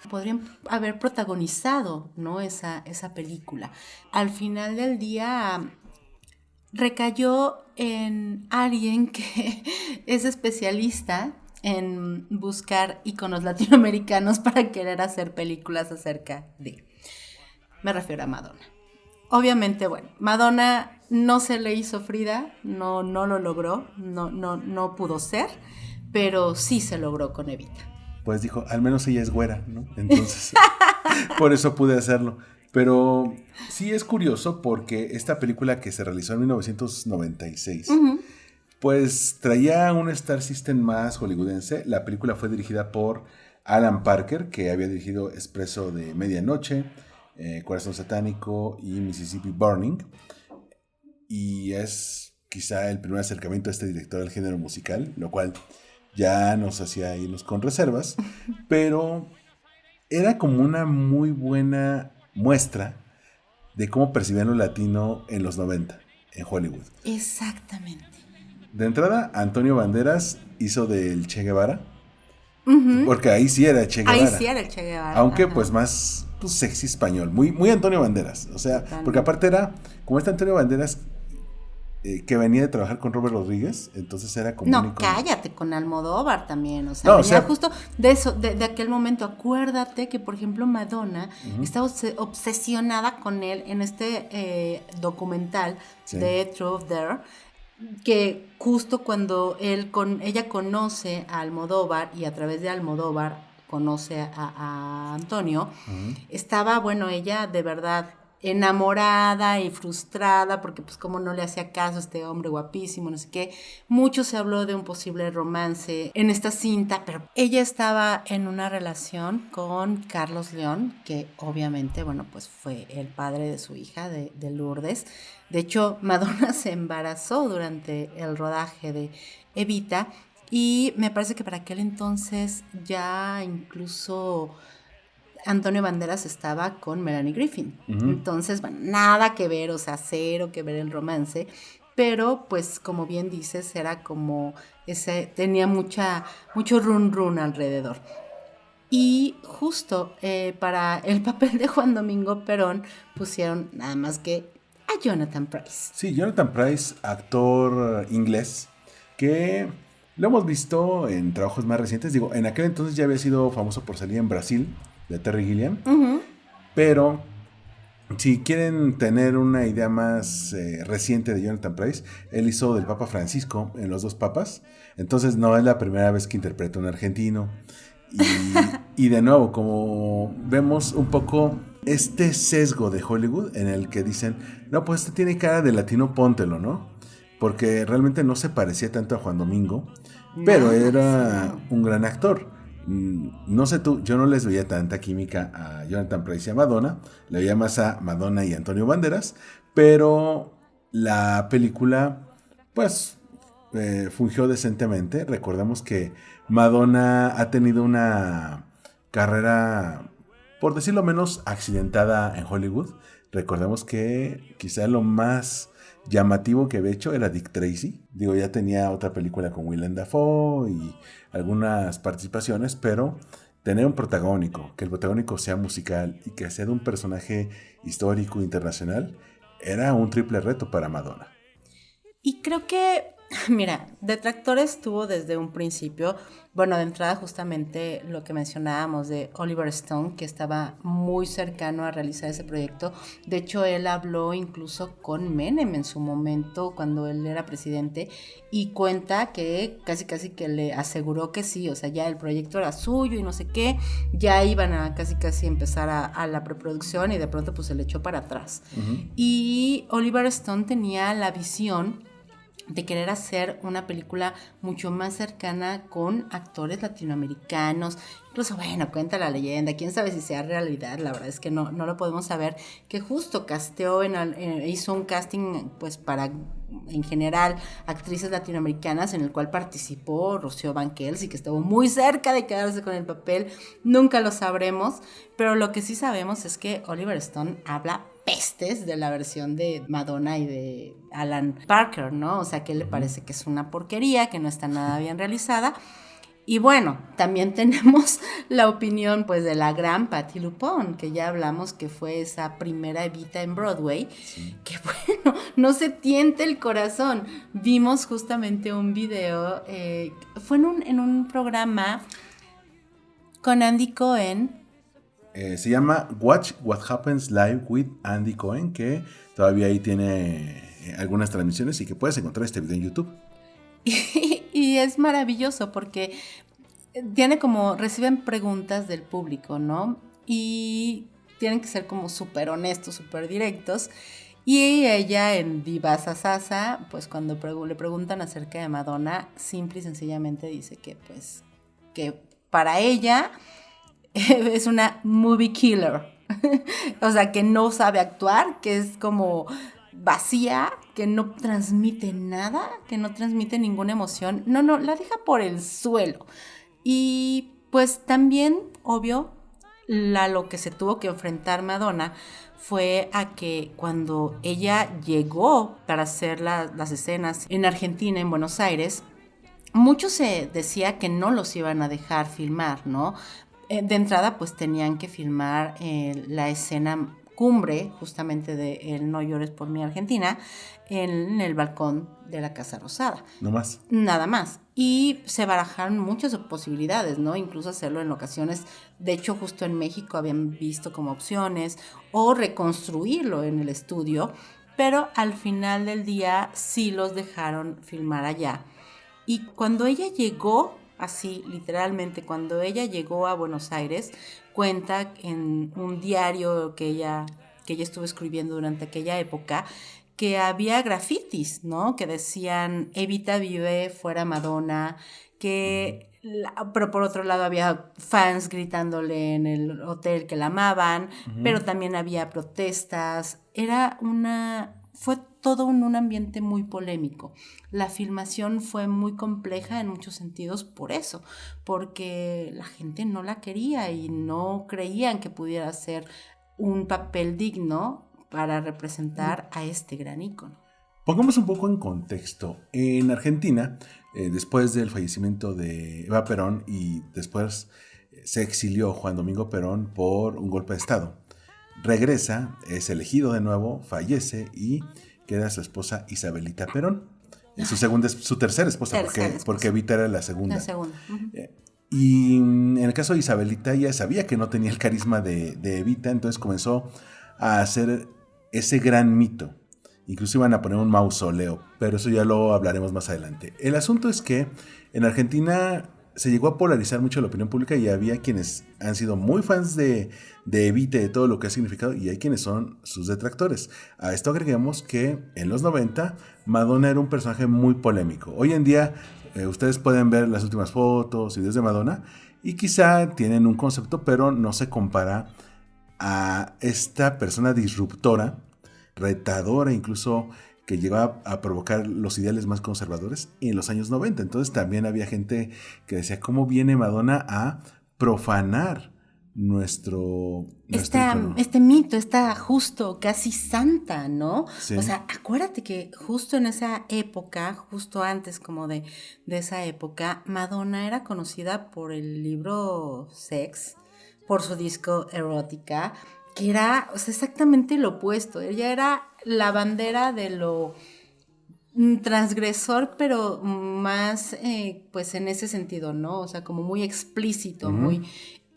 podrían haber protagonizado, ¿no?, esa película. Al final del día recayó en alguien que es especialista en buscar íconos latinoamericanos para querer hacer películas acerca de... Me refiero a Madonna. Obviamente, bueno, Madonna no se le hizo Frida, no lo logró, no pudo ser, pero sí se logró con Evita. Pues dijo, al menos ella es güera, ¿no? Entonces, por eso pude hacerlo. Pero sí es curioso porque esta película que se realizó en 1996, pues traía un Star System más hollywoodense. La película fue dirigida por Alan Parker, que había dirigido Expreso de Medianoche, Corazón Satánico y Mississippi Burning. Y es quizá el primer acercamiento a este director al género musical, lo cual ya nos hacía irnos con reservas, pero era como una muy buena muestra de cómo percibían lo latino en los 90 en Hollywood. Exactamente. De entrada, Antonio Banderas hizo del Che Guevara, porque ahí sí era Che Guevara. Ahí sí era el Che Guevara. Aunque pues más pues, sexy español, muy Antonio Banderas. O sea, totalmente. Porque aparte era como este Antonio Banderas que venía de trabajar con Robert Rodríguez, entonces era como... No, cállate, con Almodóvar también, o sea, no, venía justo de eso, de aquel momento. Acuérdate que, por ejemplo, Madonna estaba obsesionada con él en este documental de Truth There, que justo cuando ella conoce a Almodóvar y a través de Almodóvar conoce a Antonio, estaba, bueno, ella de verdad enamorada y frustrada porque pues como no le hacía caso a este hombre guapísimo, no sé qué. Mucho se habló de un posible romance en esta cinta, pero ella estaba en una relación con Carlos León, que obviamente, bueno, pues fue el padre de su hija, de Lourdes. De hecho, Madonna se embarazó durante el rodaje de Evita, y me parece que para aquel entonces ya incluso Antonio Banderas estaba con Melanie Griffith. Entonces, bueno, nada que ver, o sea, cero que ver el romance, pero pues como bien dices, era como tenía mucho run alrededor. Y justo para el papel de Juan Domingo Perón pusieron nada más que a Jonathan Pryce. Sí, Jonathan Pryce, actor inglés, que lo hemos visto en trabajos más recientes. Digo, en aquel entonces ya había sido famoso por salir en Brasil, de Terry Gilliam, pero si quieren tener una idea más reciente de Jonathan Pryce, él hizo del Papa Francisco en Los Dos Papas, entonces no es la primera vez que interpreta un argentino, y de nuevo, como vemos un poco este sesgo de Hollywood en el que dicen, no, pues este tiene cara de latino, póntelo, ¿no? Porque realmente no se parecía tanto a Juan Domingo, pero era un gran actor. No sé tú, yo no les veía tanta química a Jonathan Pryce y a Madonna, le veía más a Madonna y Antonio Banderas, pero la película pues fungió decentemente. Recordemos que Madonna ha tenido una carrera, por decirlo menos, accidentada en Hollywood. Recordemos que quizá lo más llamativo que había hecho era Dick Tracy. Digo, ya tenía otra película con Willem Dafoe y algunas participaciones, pero tener un protagónico, que el protagónico sea musical y que sea de un personaje histórico internacional, era un triple reto para Madonna. Y creo que Mira, detractores tuvo desde un principio, bueno, de entrada justamente lo que mencionábamos de Oliver Stone, que estaba muy cercano a realizar ese proyecto. De hecho, él habló incluso con Menem en su momento, cuando él era presidente, y cuenta que casi que le aseguró que sí, o sea, ya el proyecto era suyo y no sé qué, ya iban a casi empezar a la preproducción y de pronto pues se le echó para atrás. Ujú. Y Oliver Stone tenía la visión de querer hacer una película mucho más cercana con actores latinoamericanos. Incluso, bueno, cuenta la leyenda, quién sabe si sea realidad, la verdad es que no lo podemos saber, que justo casteó, hizo un casting pues para, en general, actrices latinoamericanas, en el cual participó Rocío Banquels y que estuvo muy cerca de quedarse con el papel. Nunca lo sabremos, pero lo que sí sabemos es que Oliver Stone habla pestes de la versión de Madonna y de Alan Parker, ¿no? O sea, que le parece que es una porquería, que no está nada bien realizada. Y bueno, también tenemos la opinión pues de la gran Patti LuPone, que ya hablamos que fue esa primera Evita en Broadway, Sí. que bueno, no se tiente el corazón. Vimos justamente un video, fue en un programa con Andy Cohen. Se llama Watch What Happens Live with Andy Cohen, que todavía ahí tiene algunas transmisiones y que puedes encontrar este video en YouTube. Y es maravilloso porque reciben preguntas del público, ¿no? Y tienen que ser como súper honestos, súper directos. Y ella en Diva Sasasa, pues cuando le preguntan acerca de Madonna, simple y sencillamente dice que pues, que para ella es una movie killer. O sea, que no sabe actuar, que es como vacía, que no transmite nada, que no transmite ninguna emoción. No, la deja por el suelo. Y pues también, obvio, lo que se tuvo que enfrentar Madonna fue a que cuando ella llegó para hacer las escenas en Argentina, en Buenos Aires, mucho se decía que no los iban a dejar filmar, ¿no? De entrada, pues tenían que filmar la escena cumbre, justamente de El No llores por mi Argentina, en el balcón de la Casa Rosada. No más. Nada más. Y se barajaron muchas posibilidades, ¿no? Incluso hacerlo en ocasiones, de hecho justo en México habían visto como opciones, o reconstruirlo en el estudio, pero al final del día sí los dejaron filmar allá. Y cuando ella llegó, así literalmente, cuando ella llegó a Buenos Aires, cuenta en un diario que ella estuvo escribiendo durante aquella época, que había grafitis, ¿no? Que decían, Evita vive, fuera Madonna, pero por otro lado había fans gritándole en el hotel que la amaban, pero también había protestas. Fue todo un ambiente muy polémico. La filmación fue muy compleja en muchos sentidos por eso, porque la gente no la quería y no creían que pudiera ser un papel digno para representar a este gran ícono. Pongamos un poco en contexto. En Argentina, después del fallecimiento de Eva Perón y después se exilió Juan Domingo Perón por un golpe de Estado. Regresa, es elegido de nuevo, fallece y queda su esposa Isabelita Perón. Su tercera esposa, porque Evita era la segunda. La segunda. Uh-huh. Y en el caso de Isabelita, ella sabía que no tenía el carisma de Evita, entonces comenzó a hacer ese gran mito. Incluso iban a poner un mausoleo, pero eso ya lo hablaremos más adelante. El asunto es que en Argentina se llegó a polarizar mucho la opinión pública y había quienes han sido muy fans de Evita y de todo lo que ha significado, y hay quienes son sus detractores. A esto agregamos que en los 90 Madonna era un personaje muy polémico. Hoy en día ustedes pueden ver las últimas fotos y videos de Madonna y quizá tienen un concepto, pero no se compara a esta persona disruptora, retadora, incluso que llegó a provocar los ideales más conservadores en los años 90. Entonces también había gente que decía, ¿cómo viene Madonna a profanar nuestro ícono? Este mito, esta justo casi santa, ¿no? Sí. O sea, acuérdate que justo en esa época, justo antes como de esa época, Madonna era conocida por el libro Sex, por su disco Erótica, que era, o sea, exactamente lo opuesto. Ella era la bandera de transgresor, pero más pues en ese sentido, ¿no? O sea, como muy explícito, muy...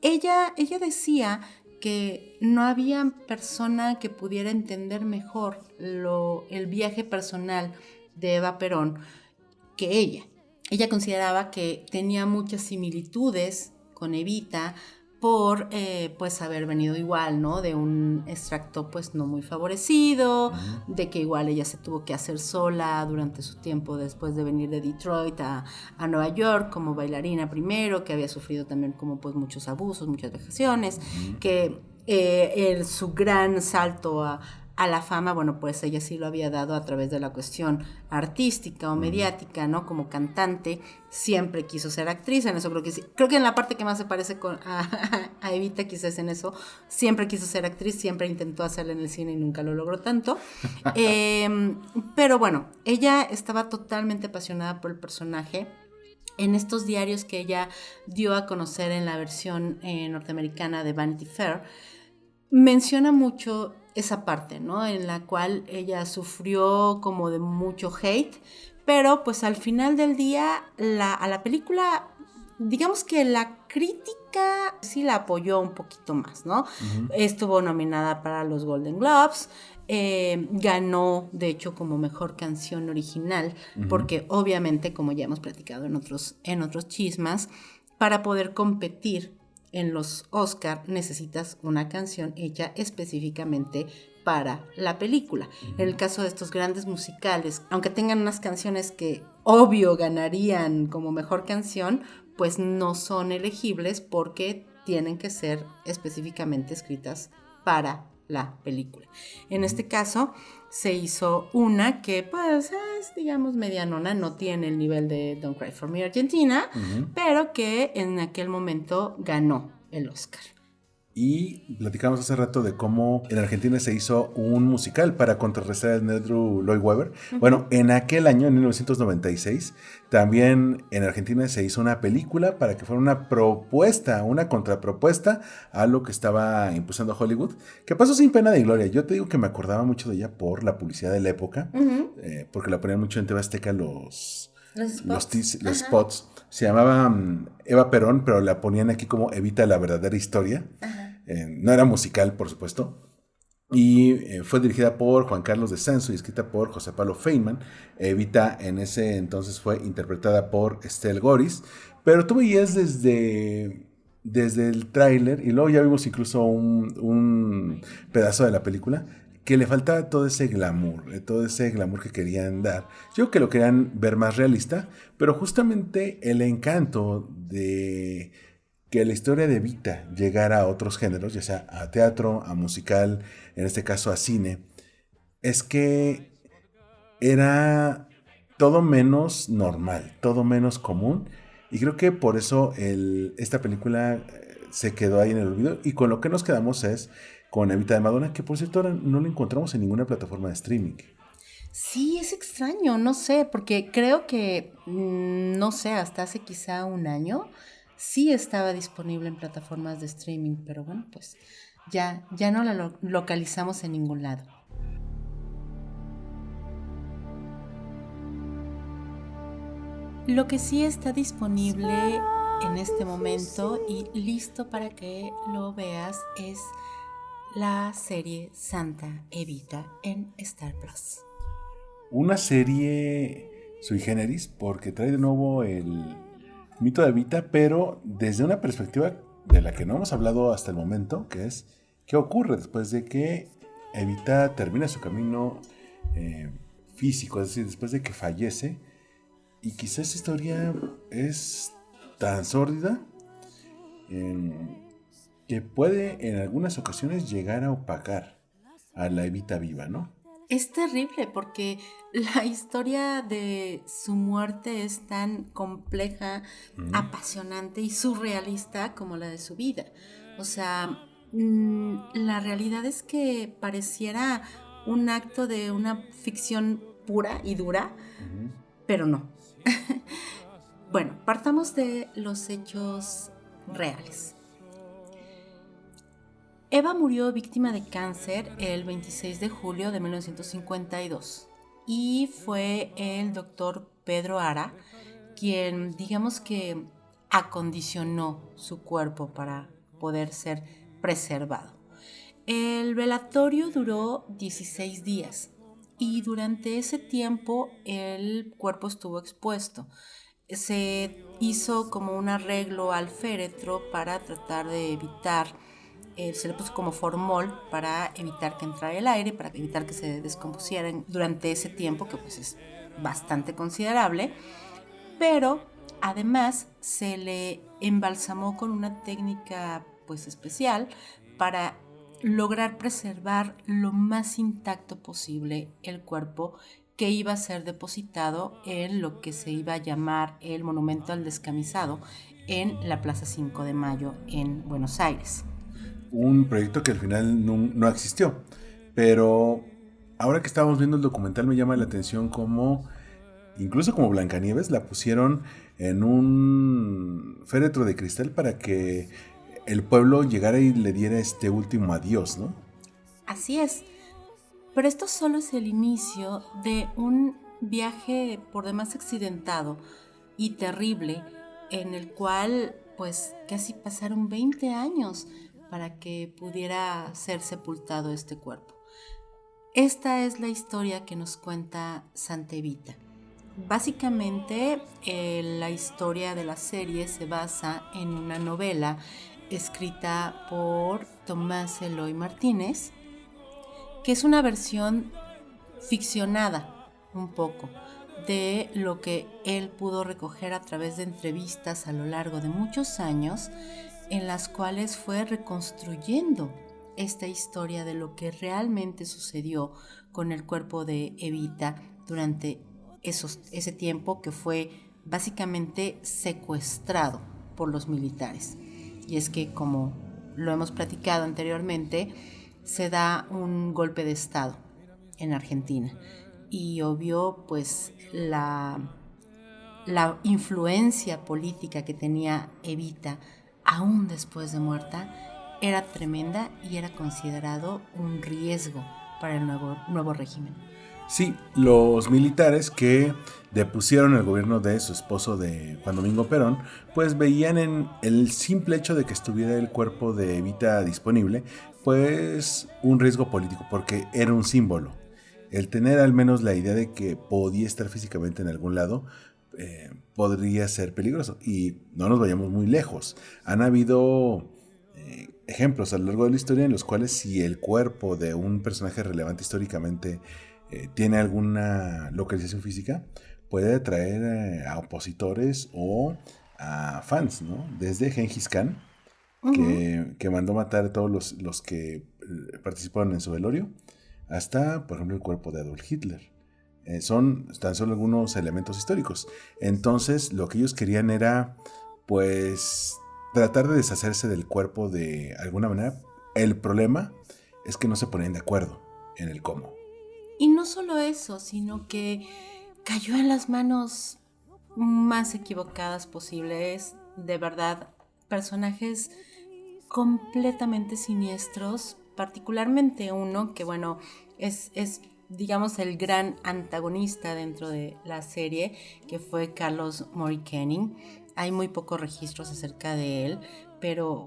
Ella decía que no había persona que pudiera entender mejor el viaje personal de Eva Perón que ella. Ella consideraba que tenía muchas similitudes con Evita por pues haber venido igual, ¿no? De un extracto pues no muy favorecido, de que igual ella se tuvo que hacer sola durante su tiempo después de venir de Detroit a Nueva York como bailarina primero, que había sufrido también como pues muchos abusos, muchas vejaciones, que su gran salto a la fama, bueno, pues ella sí lo había dado a través de la cuestión artística o mediática, ¿no? Como cantante, siempre quiso ser actriz, en eso creo que sí. Creo que en la parte que más se parece a Evita quizás en eso, siempre quiso ser actriz, siempre intentó hacerlo en el cine y nunca lo logró tanto. Pero bueno, ella estaba totalmente apasionada por el personaje. En estos diarios que ella dio a conocer en la versión norteamericana de Vanity Fair, menciona mucho esa parte, ¿no? En la cual ella sufrió como de mucho hate, pero pues al final del día a la película, digamos que la crítica sí la apoyó un poquito más, ¿no? Estuvo nominada para los Golden Globes, ganó de hecho como mejor canción original, porque obviamente, como ya hemos platicado en otros chismas, para poder competir en los Oscar necesitas una canción hecha específicamente para la película. En el caso de estos grandes musicales, aunque tengan unas canciones que obvio ganarían como mejor canción, pues no son elegibles porque tienen que ser específicamente escritas para la película. En este caso se hizo una que pues es, digamos, medianona, no tiene el nivel de Don't Cry For Me Argentina, pero que en aquel momento ganó el Oscar. Y platicamos hace rato de cómo en Argentina se hizo un musical para contrarrestar a Andrew Lloyd Webber. Bueno, en aquel año, en 1996, también en Argentina se hizo una película para que fuera una propuesta, una contrapropuesta a lo que estaba impulsando Hollywood, que pasó sin pena de gloria. Yo te digo que me acordaba mucho de ella por la publicidad de la época, porque la ponían mucho en TV Azteca los spots. Se llamaba Eva Perón, pero la ponían aquí como Evita la verdadera historia. No era musical, por supuesto. Y fue dirigida por Juan Carlos de Censo y escrita por José Pablo Feynman. Evita en ese entonces fue interpretada por Estelle Goris. Pero tú veías desde el tráiler, y luego ya vimos incluso un pedazo de la película, que le faltaba todo ese glamour que querían dar. Yo creo que lo querían ver más realista, pero justamente el encanto de que la historia de Evita llegara a otros géneros, ya sea a teatro, a musical, en este caso a cine, es que era todo menos normal, todo menos común, y creo que por eso esta película se quedó ahí en el olvido, y con lo que nos quedamos es con Evita de Madonna, que por cierto ahora no la encontramos en ninguna plataforma de streaming. Sí, es extraño, no sé, porque creo que, no sé, hasta hace quizá un año sí estaba disponible en plataformas de streaming, pero bueno, pues ya no la localizamos en ningún lado. Lo que sí está disponible en este momento y listo para que lo veas es la serie Santa Evita en Star Plus. Una serie sui generis porque trae de nuevo el mito de Evita, pero desde una perspectiva de la que no hemos hablado hasta el momento, que es qué ocurre después de que Evita termina su camino físico, es decir, después de que fallece, y quizás esta historia es tan sórdida que puede en algunas ocasiones llegar a opacar a la Evita viva, ¿no? Es terrible porque la historia de su muerte es tan compleja, apasionante y surrealista como la de su vida. O sea, la realidad es que pareciera un acto de una ficción pura y dura, pero no. Bueno, partamos de los hechos reales. Eva murió víctima de cáncer el 26 de julio de 1952 y fue el doctor Pedro Ara quien, digamos que, acondicionó su cuerpo para poder ser preservado. El velatorio duró 16 días y durante ese tiempo el cuerpo estuvo expuesto. Se hizo como un arreglo al féretro para tratar de evitar, se le puso como formol para evitar que entrara el aire, para evitar que se descompusieran durante ese tiempo, que pues es bastante considerable, pero además se le embalsamó con una técnica pues especial para lograr preservar lo más intacto posible el cuerpo que iba a ser depositado en lo que se iba a llamar el Monumento al Descamisado en la Plaza 5 de Mayo en Buenos Aires. Un proyecto que al final no existió, pero ahora que estábamos viendo el documental me llama la atención cómo, incluso como Blancanieves, la pusieron en un féretro de cristal para que el pueblo llegara y le diera este último adiós, ¿no? Así es. Pero esto solo es el inicio de un viaje por demás accidentado y terrible en el cual pues casi pasaron 20 años para que pudiera ser sepultado este cuerpo. Esta es la historia que nos cuenta Santa Evita. Básicamente la historia de la serie se basa en una novela escrita por Tomás Eloy Martínez, que es una versión ficcionada un poco de lo que él pudo recoger a través de entrevistas a lo largo de muchos años, en las cuales fue reconstruyendo esta historia de lo que realmente sucedió con el cuerpo de Evita durante ese tiempo que fue básicamente secuestrado por los militares. Y es que, como lo hemos platicado anteriormente, se da un golpe de estado en Argentina y obvio pues la influencia política que tenía Evita aún después de muerta era tremenda y era considerado un riesgo para el nuevo régimen. Sí, los militares que depusieron el gobierno de su esposo, de Juan Domingo Perón, pues veían en el simple hecho de que estuviera el cuerpo de Evita disponible, pues un riesgo político, porque era un símbolo. El tener al menos la idea de que podía estar físicamente en algún lado podría ser peligroso. Y no nos vayamos muy lejos. Han habido ejemplos a lo largo de la historia en los cuales si el cuerpo de un personaje relevante históricamente tiene alguna localización física, puede atraer a opositores o a fans, ¿no? Desde Gengis Khan, que mandó matar a todos los que participaron en su velorio, hasta, por ejemplo, el cuerpo de Adolf Hitler. Son tan solo algunos elementos históricos. Entonces, lo que ellos querían era, pues, tratar de deshacerse del cuerpo de alguna manera. El problema es que no se ponían de acuerdo en el cómo. Y no solo eso, sino que cayó en las manos más equivocadas posibles. De verdad, personajes completamente siniestros, particularmente uno que, bueno, es digamos, el gran antagonista dentro de la serie, que fue Carlos Morikane. Hay muy pocos registros acerca de él, pero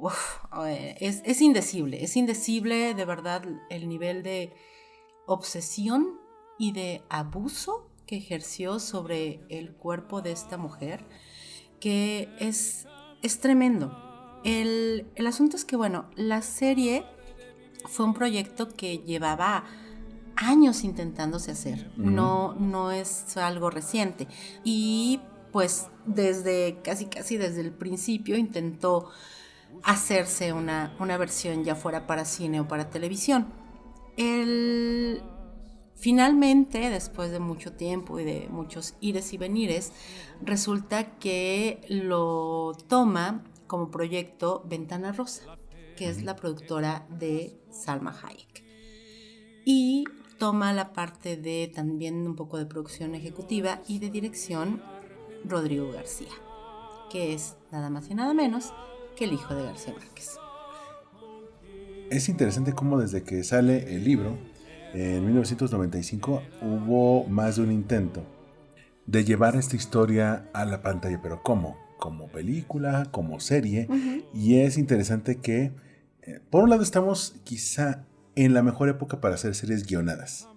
es indecible de verdad el nivel de obsesión y de abuso que ejerció sobre el cuerpo de esta mujer, que es tremendo. El asunto es que, bueno, la serie fue un proyecto que llevaba años intentándose hacer, no es algo reciente, y pues desde casi desde el principio intentó hacerse una versión, ya fuera para cine o para televisión. Finalmente, después de mucho tiempo y de muchos ires y venires, resulta que lo toma como proyecto Ventana Rosa, que es la productora de Salma Hayek, y toma la parte de también un poco de producción ejecutiva y de dirección Rodrigo García, que es nada más y nada menos que el hijo de García Márquez. Es interesante cómo desde que sale el libro en 1995 hubo más de un intento de llevar esta historia a la pantalla, pero ¿cómo? Como película, como serie, y es interesante que, por un lado, estamos quizá en la mejor época para hacer series guionadas,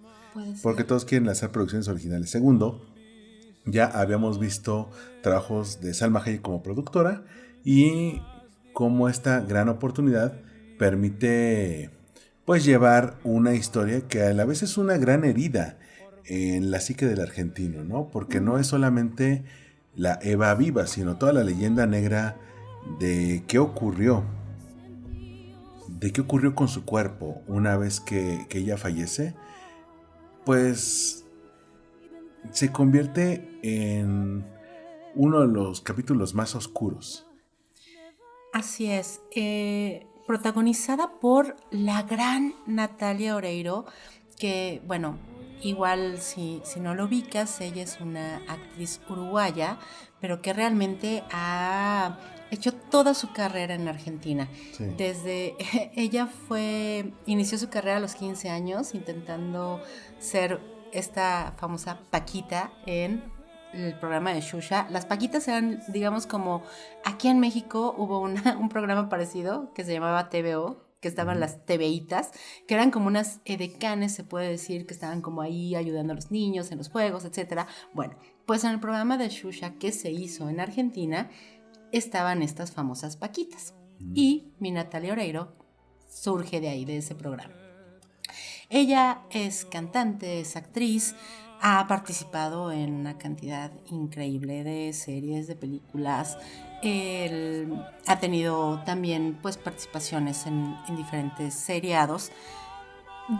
porque todos quieren hacer producciones originales. Segundo, ya habíamos visto trabajos de Salma Hayek como productora y cómo esta gran oportunidad permite pues llevar una historia que a la vez es una gran herida en la psique del argentino, ¿no? Porque no es solamente la Eva viva, sino toda la leyenda negra de qué ocurrió con su cuerpo una vez que ella fallece, pues se convierte en uno de los capítulos más oscuros. Así es, protagonizada por la gran Natalia Oreiro, que bueno, igual si no lo ubicas, ella es una actriz uruguaya, pero que realmente ha hecho toda su carrera en Argentina. Sí. Ella inició su carrera a los 15 años intentando ser esta famosa Paquita en el programa de Xuxa. Las Paquitas eran, digamos, como aquí en México hubo un programa parecido que se llamaba TVO, que estaban las TVitas, que eran como unas edecanes, se puede decir, que estaban como ahí ayudando a los niños en los juegos, etcétera. Bueno, pues en el programa de Xuxa que se hizo en Argentina estaban estas famosas Paquitas. Y mi Natalia Oreiro surge de ahí, de ese programa. Ella es cantante, es actriz, ha participado en una cantidad increíble de series, de películas. Él ha tenido también pues participaciones en diferentes seriados.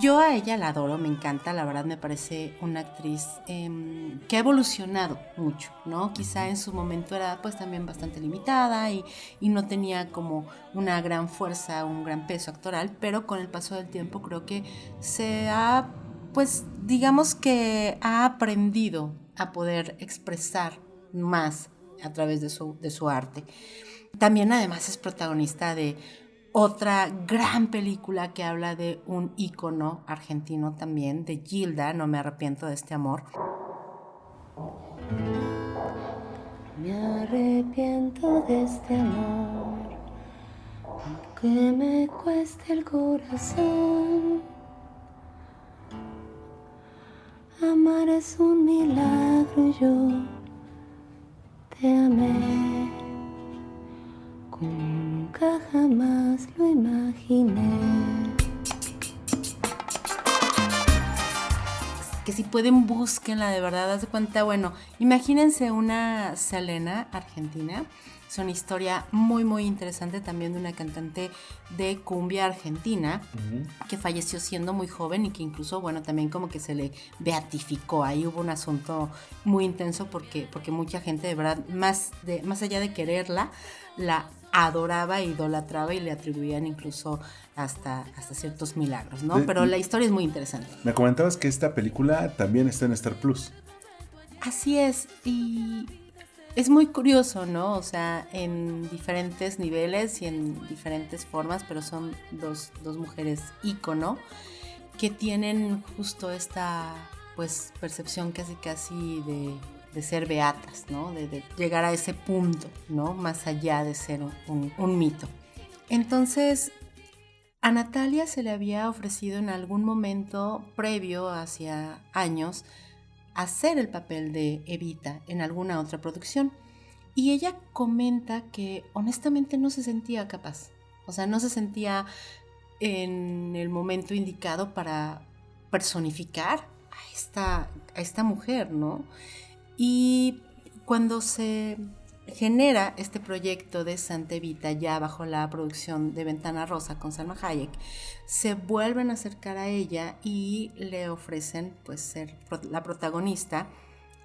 Yo a ella la adoro, me encanta, la verdad me parece una actriz que ha evolucionado mucho, ¿no? Quizá en su momento era pues también bastante limitada y no tenía como una gran fuerza, un gran peso actoral, pero con el paso del tiempo creo que se ha, pues digamos que ha aprendido a poder expresar más a través de su arte. También además es protagonista de otra gran película que habla de un ícono argentino también, de Gilda, No me arrepiento de este amor. Me arrepiento de este amor, aunque me cueste el corazón. Amar es un milagro y yo te amé como nunca jamás lo imaginé. Que si pueden, búsquenla, de verdad, haz de cuenta, bueno, imagínense una Selena argentina. Es una historia muy, muy interesante también de una cantante de cumbia argentina que falleció siendo muy joven y que incluso, bueno, también como que se le beatificó. Ahí hubo un asunto muy intenso porque mucha gente de verdad, más allá de quererla, la adoraba, idolatraba y le atribuían incluso hasta ciertos milagros, ¿no? Pero la historia es muy interesante. Me comentabas que esta película también está en Star Plus. Así es, y es muy curioso, ¿no? O sea, en diferentes niveles y en diferentes formas, pero son dos mujeres ícono que tienen justo esta, pues, percepción casi de ser beatas, ¿no? De llegar a ese punto, ¿no? Más allá de ser un mito. Entonces, a Natalia se le había ofrecido en algún momento previo, hacia años, hacer el papel de Evita en alguna otra producción. Y ella comenta que honestamente no se sentía capaz. O sea, no se sentía en el momento indicado para personificar a esta mujer, ¿no? Y cuando se genera este proyecto de Santa Evita ya bajo la producción de Ventana Rosa con Salma Hayek, se vuelven a acercar a ella y le ofrecen pues ser la protagonista.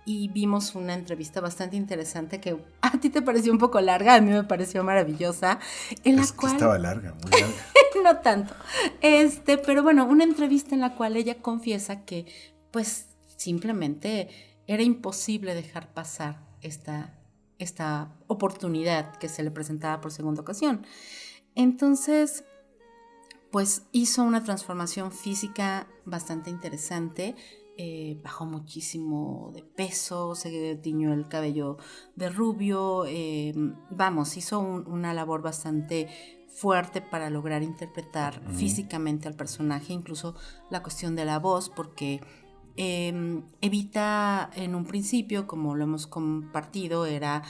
Y vimos una entrevista bastante interesante que a ti te pareció un poco larga, a mí me pareció maravillosa, en la cual estaba larga, muy larga. No tanto, pero bueno, una entrevista en la cual ella confiesa que pues simplemente era imposible dejar pasar esta oportunidad que se le presentaba por segunda ocasión. Entonces, pues hizo una transformación física bastante interesante. Bajó muchísimo de peso, se tiñó el cabello de rubio, hizo una labor bastante fuerte para lograr interpretar físicamente al personaje, incluso la cuestión de la voz, porque Evita en un principio, como lo hemos compartido, era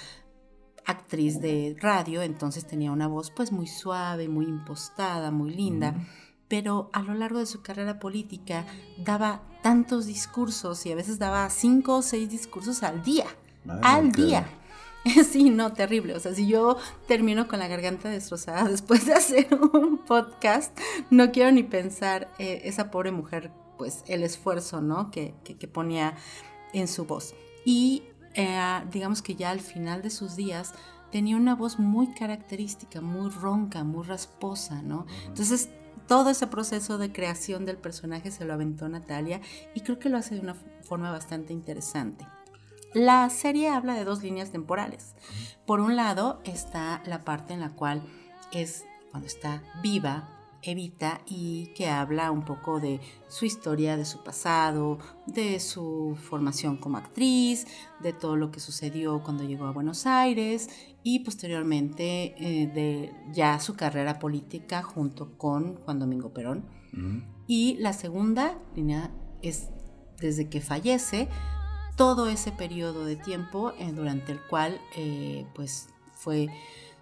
actriz de radio, entonces tenía una voz pues muy suave, muy impostada, muy linda, pero a lo largo de su carrera política daba tantos discursos y a veces daba 5 o 6 discursos al día. Sí, no, terrible. O sea, si yo termino con la garganta destrozada después de hacer un podcast, no quiero ni pensar esa pobre mujer, pues el esfuerzo, ¿no? que ponía en su voz. Y digamos que ya al final de sus días tenía una voz muy característica, muy ronca, muy rasposa, ¿no? Entonces todo ese proceso de creación del personaje se lo aventó Natalia y creo que lo hace de una forma bastante interesante. La serie habla de 2 líneas temporales. Por un lado está la parte en la cual es cuando está viva Evita y que habla un poco de su historia, de su pasado, de su formación como actriz, de todo lo que sucedió cuando llegó a Buenos Aires y posteriormente de ya su carrera política junto con Juan Domingo Perón. Y la segunda línea es desde que fallece, todo ese periodo de tiempo durante el cual pues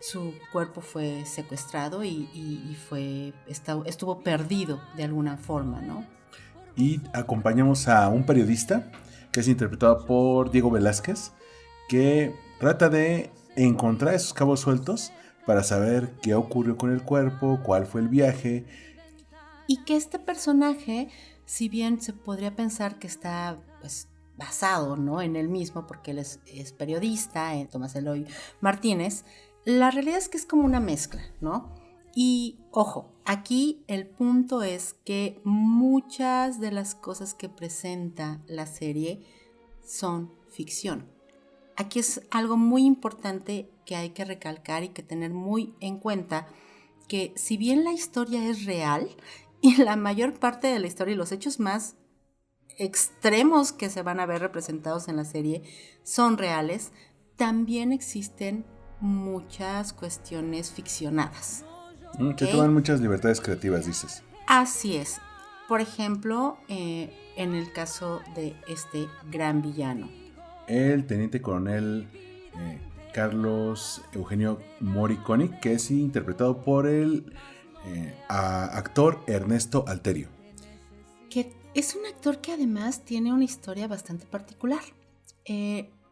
su cuerpo fue secuestrado y estuvo perdido de alguna forma, ¿no? Y acompañamos a un periodista que es interpretado por Diego Velázquez, que trata de encontrar esos cabos sueltos para saber qué ocurrió con el cuerpo, cuál fue el viaje. Y que este personaje, si bien se podría pensar que está pues basado, ¿no?, en él mismo, porque él es periodista, Tomás Eloy Martínez, la realidad es que es como una mezcla, ¿no? Y ojo, aquí el punto es que muchas de las cosas que presenta la serie son ficción. Aquí es algo muy importante que hay que recalcar y que tener muy en cuenta, que si bien la historia es real, y la mayor parte de la historia y los hechos más extremos que se van a ver representados en la serie son reales, también existen muchas cuestiones ficcionadas. Se toman muchas libertades creativas, dices. Así es. Por ejemplo, en el caso de este gran villano, el teniente coronel Carlos Eugenio Moriconi, que es interpretado por el actor Ernesto Alterio, que es un actor que además tiene una historia bastante particular.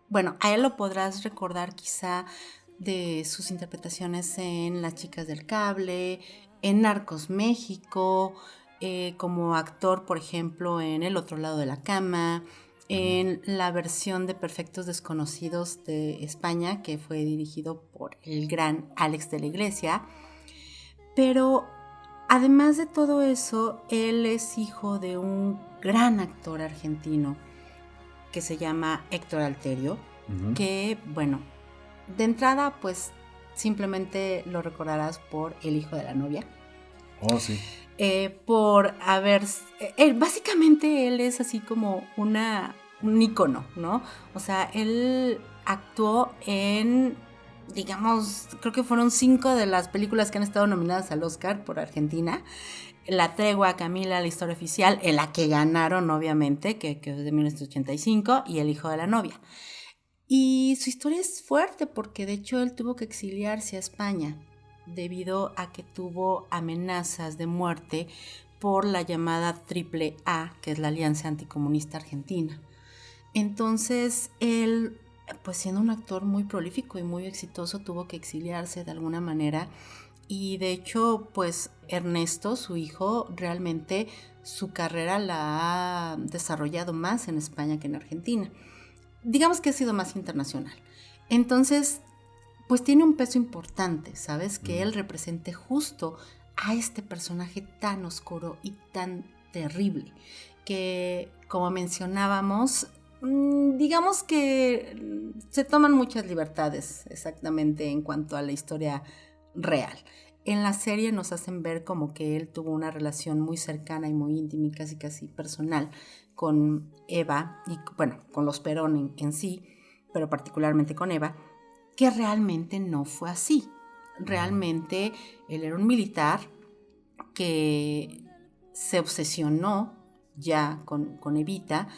Bueno, a él lo podrás recordar quizá de sus interpretaciones en Las chicas del cable, en Narcos México, como actor, por ejemplo, en El otro lado de la cama, en la versión de Perfectos Desconocidos de España, que fue dirigido por el gran Alex de la Iglesia. Pero además de todo eso, él es hijo de un gran actor argentino que se llama Héctor Alterio, que, bueno, de entrada, pues simplemente lo recordarás por El hijo de la novia. Oh, sí. Por haber... básicamente él es así como un ícono, ¿no? O sea, él actuó en, digamos, creo que fueron 5 de las películas que han estado nominadas al Oscar por Argentina. La tregua, Camila, La historia oficial, en la que ganaron, obviamente, que es de 1985, y El hijo de la novia. Y su historia es fuerte porque de hecho él tuvo que exiliarse a España debido a que tuvo amenazas de muerte por la llamada AAA, que es la Alianza Anticomunista Argentina. Entonces él, pues siendo un actor muy prolífico y muy exitoso, tuvo que exiliarse de alguna manera. Y de hecho, pues Ernesto, su hijo, realmente su carrera la ha desarrollado más en España que en Argentina. Digamos que ha sido más internacional. Entonces, pues tiene un peso importante, ¿sabes? Que él represente justo a este personaje tan oscuro y tan terrible, que, como mencionábamos, digamos que se toman muchas libertades exactamente en cuanto a la historia real. en la serie nos hacen ver como que él tuvo una relación muy cercana y muy íntima y casi personal con Eva y bueno, con los Perón en sí, pero particularmente con Eva, que realmente no fue así. Realmente él era un militar que se obsesionó ya con Evita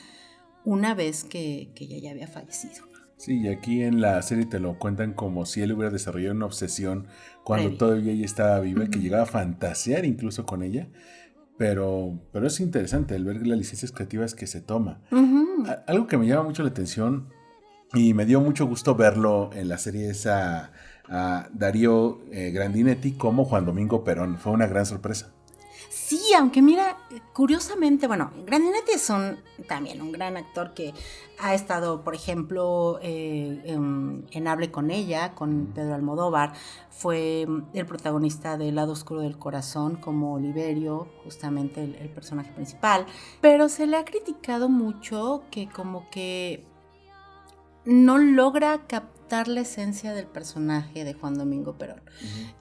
una vez que ella ya había fallecido. Sí, y aquí en la serie te lo cuentan como si él hubiera desarrollado una obsesión cuando Previa. todavía ella estaba viva, que llegaba a fantasear incluso con ella. Pero es interesante el ver las licencias creativas que se toma. Algo que me llama mucho la atención y me dio mucho gusto verlo en la serie es a Darío Grandinetti como Juan Domingo Perón. Fue una gran sorpresa. Sí, aunque mira, curiosamente, bueno, Grandinetti es también un gran actor que ha estado, por ejemplo, en Hable con ella, con Pedro Almodóvar. Fue el protagonista de El lado oscuro del corazón como Oliverio, justamente el personaje principal. Pero se le ha criticado mucho que como que no logra captar la esencia del personaje de Juan Domingo Perón.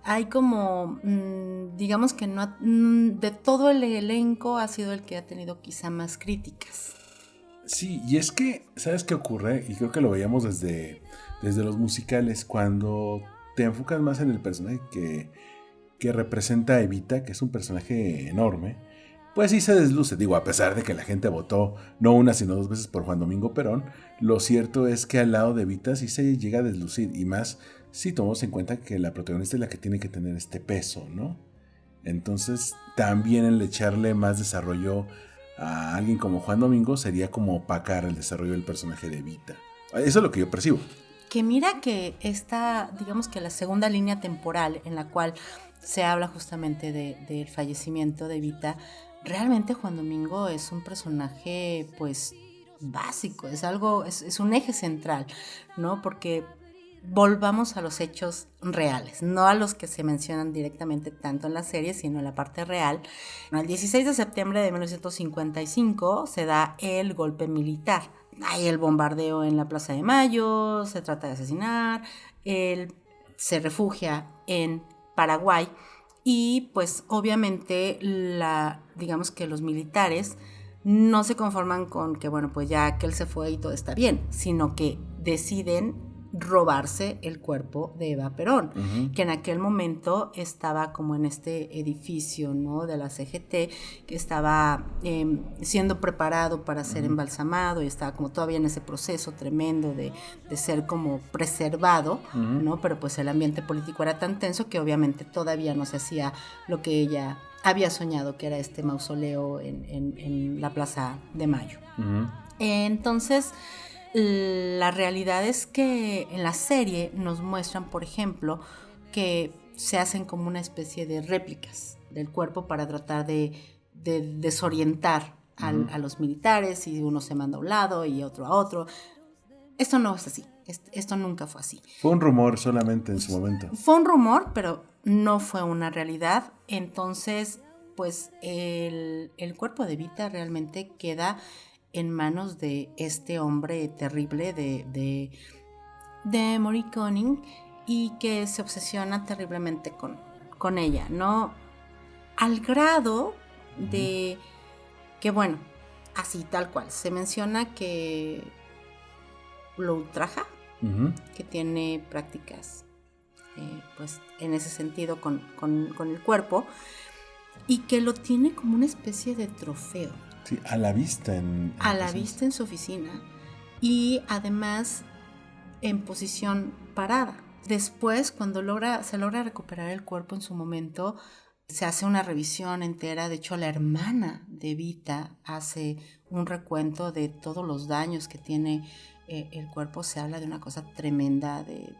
Hay como, digamos que no, de todo el elenco ha sido el que ha tenido quizá más críticas. Sí, y es que, ¿sabes qué ocurre? Y creo que lo veíamos desde los musicales, cuando te enfocas más en el personaje que representa a Evita, que es un personaje enorme, pues sí se desluce. Digo, a pesar de que la gente votó no una sino 2 veces por Juan Domingo Perón, lo cierto es que al lado de Evita sí se llega a deslucir, y más si tomamos en cuenta que la protagonista es la que tiene que tener este peso, ¿no? Entonces también el echarle más desarrollo a alguien como Juan Domingo sería como opacar el desarrollo del personaje de Evita. Eso es lo que yo percibo. Que mira que esta, digamos que la segunda línea temporal en la cual se habla justamente del fallecimiento de Evita, realmente Juan Domingo es un personaje pues básico, es un eje central, ¿no? Porque volvamos a los hechos reales, no a los que se mencionan directamente tanto en la serie, sino en la parte real. El 16 de septiembre de 1955 se da el golpe militar. Hay el bombardeo en la Plaza de Mayo, se trata de asesinar, él se refugia en Paraguay y pues obviamente digamos que los militares no se conforman con que bueno pues ya que él se fue y todo está bien, sino que deciden robarse el cuerpo de Eva Perón, que en aquel momento estaba como en este edificio, ¿no?, de la CGT, que estaba siendo preparado para ser embalsamado y estaba como todavía en ese proceso tremendo de ser como preservado, ¿no? Pero pues el ambiente político era tan tenso que obviamente todavía no se hacía lo que ella había soñado, que era este mausoleo en la Plaza de Mayo. Entonces, la realidad es que en la serie nos muestran, por ejemplo, que se hacen como una especie de réplicas del cuerpo para tratar de desorientar a los militares, y uno se manda a un lado y otro a otro. Esto no es así, esto nunca fue así. Fue un rumor solamente en su momento. Fue un rumor, pero no fue una realidad. Entonces, pues el cuerpo de Evita realmente queda en manos de este hombre terrible de Maury Conning, y que se obsesiona terriblemente con ella, ¿no? Al grado de que, bueno, así tal cual, se menciona que lo ultraja, que tiene prácticas pues en ese sentido con el cuerpo, y que lo tiene como una especie de trofeo. Sí, a la vista en su oficina, y además en posición parada. Después, cuando se logra recuperar el cuerpo en su momento, se hace una revisión entera. De hecho, la hermana de Evita hace un recuento de todos los daños que tiene el cuerpo. Se habla de una cosa tremenda, de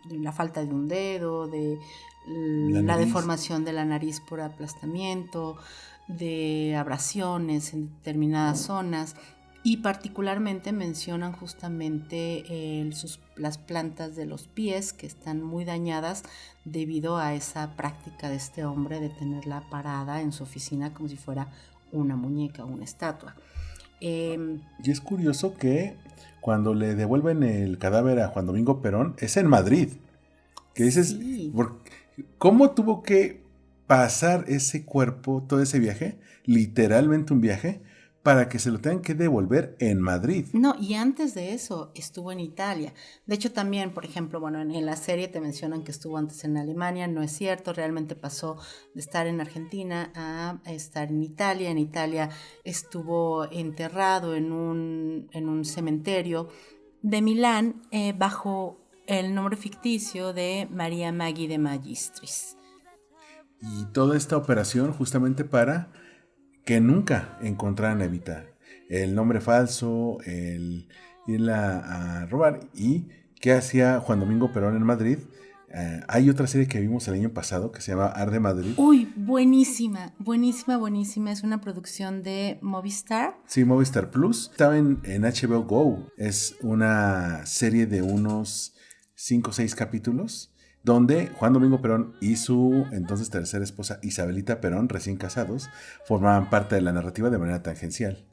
la falta de un dedo, de la deformación de la nariz por aplastamiento, de abrasiones en determinadas zonas, y particularmente mencionan justamente las plantas de los pies, que están muy dañadas debido a esa práctica de este hombre de tenerla parada en su oficina como si fuera una muñeca o una estatua. Y es curioso que cuando le devuelven el cadáver a Juan Domingo Perón es en Madrid. Que dices, Sí. ¿cómo tuvo que pasar ese cuerpo, todo ese viaje, literalmente un viaje, para que se lo tengan que devolver en Madrid? No, y antes de eso estuvo en Italia. De hecho, también, por ejemplo, bueno, en la serie te mencionan que estuvo antes en Alemania. No es cierto, realmente pasó de estar en Argentina a estar en Italia. En Italia estuvo enterrado en un cementerio de Milán bajo el nombre ficticio de María Maggi de Magistris. Y toda esta operación justamente para que nunca encontraran a Evita. El nombre falso, el irla a robar. ¿Y qué hacía Juan Domingo Perón en Madrid? Hay otra serie que vimos el año pasado que se llama Arde Madrid. Uy, buenísima, buenísima, buenísima. Es una producción de Movistar. Sí, Movistar Plus. Estaba en HBO Go. Es una serie de unos 5 o 6 capítulos donde Juan Domingo Perón y su entonces tercera esposa Isabelita Perón, recién casados, formaban parte de la narrativa de manera tangencial.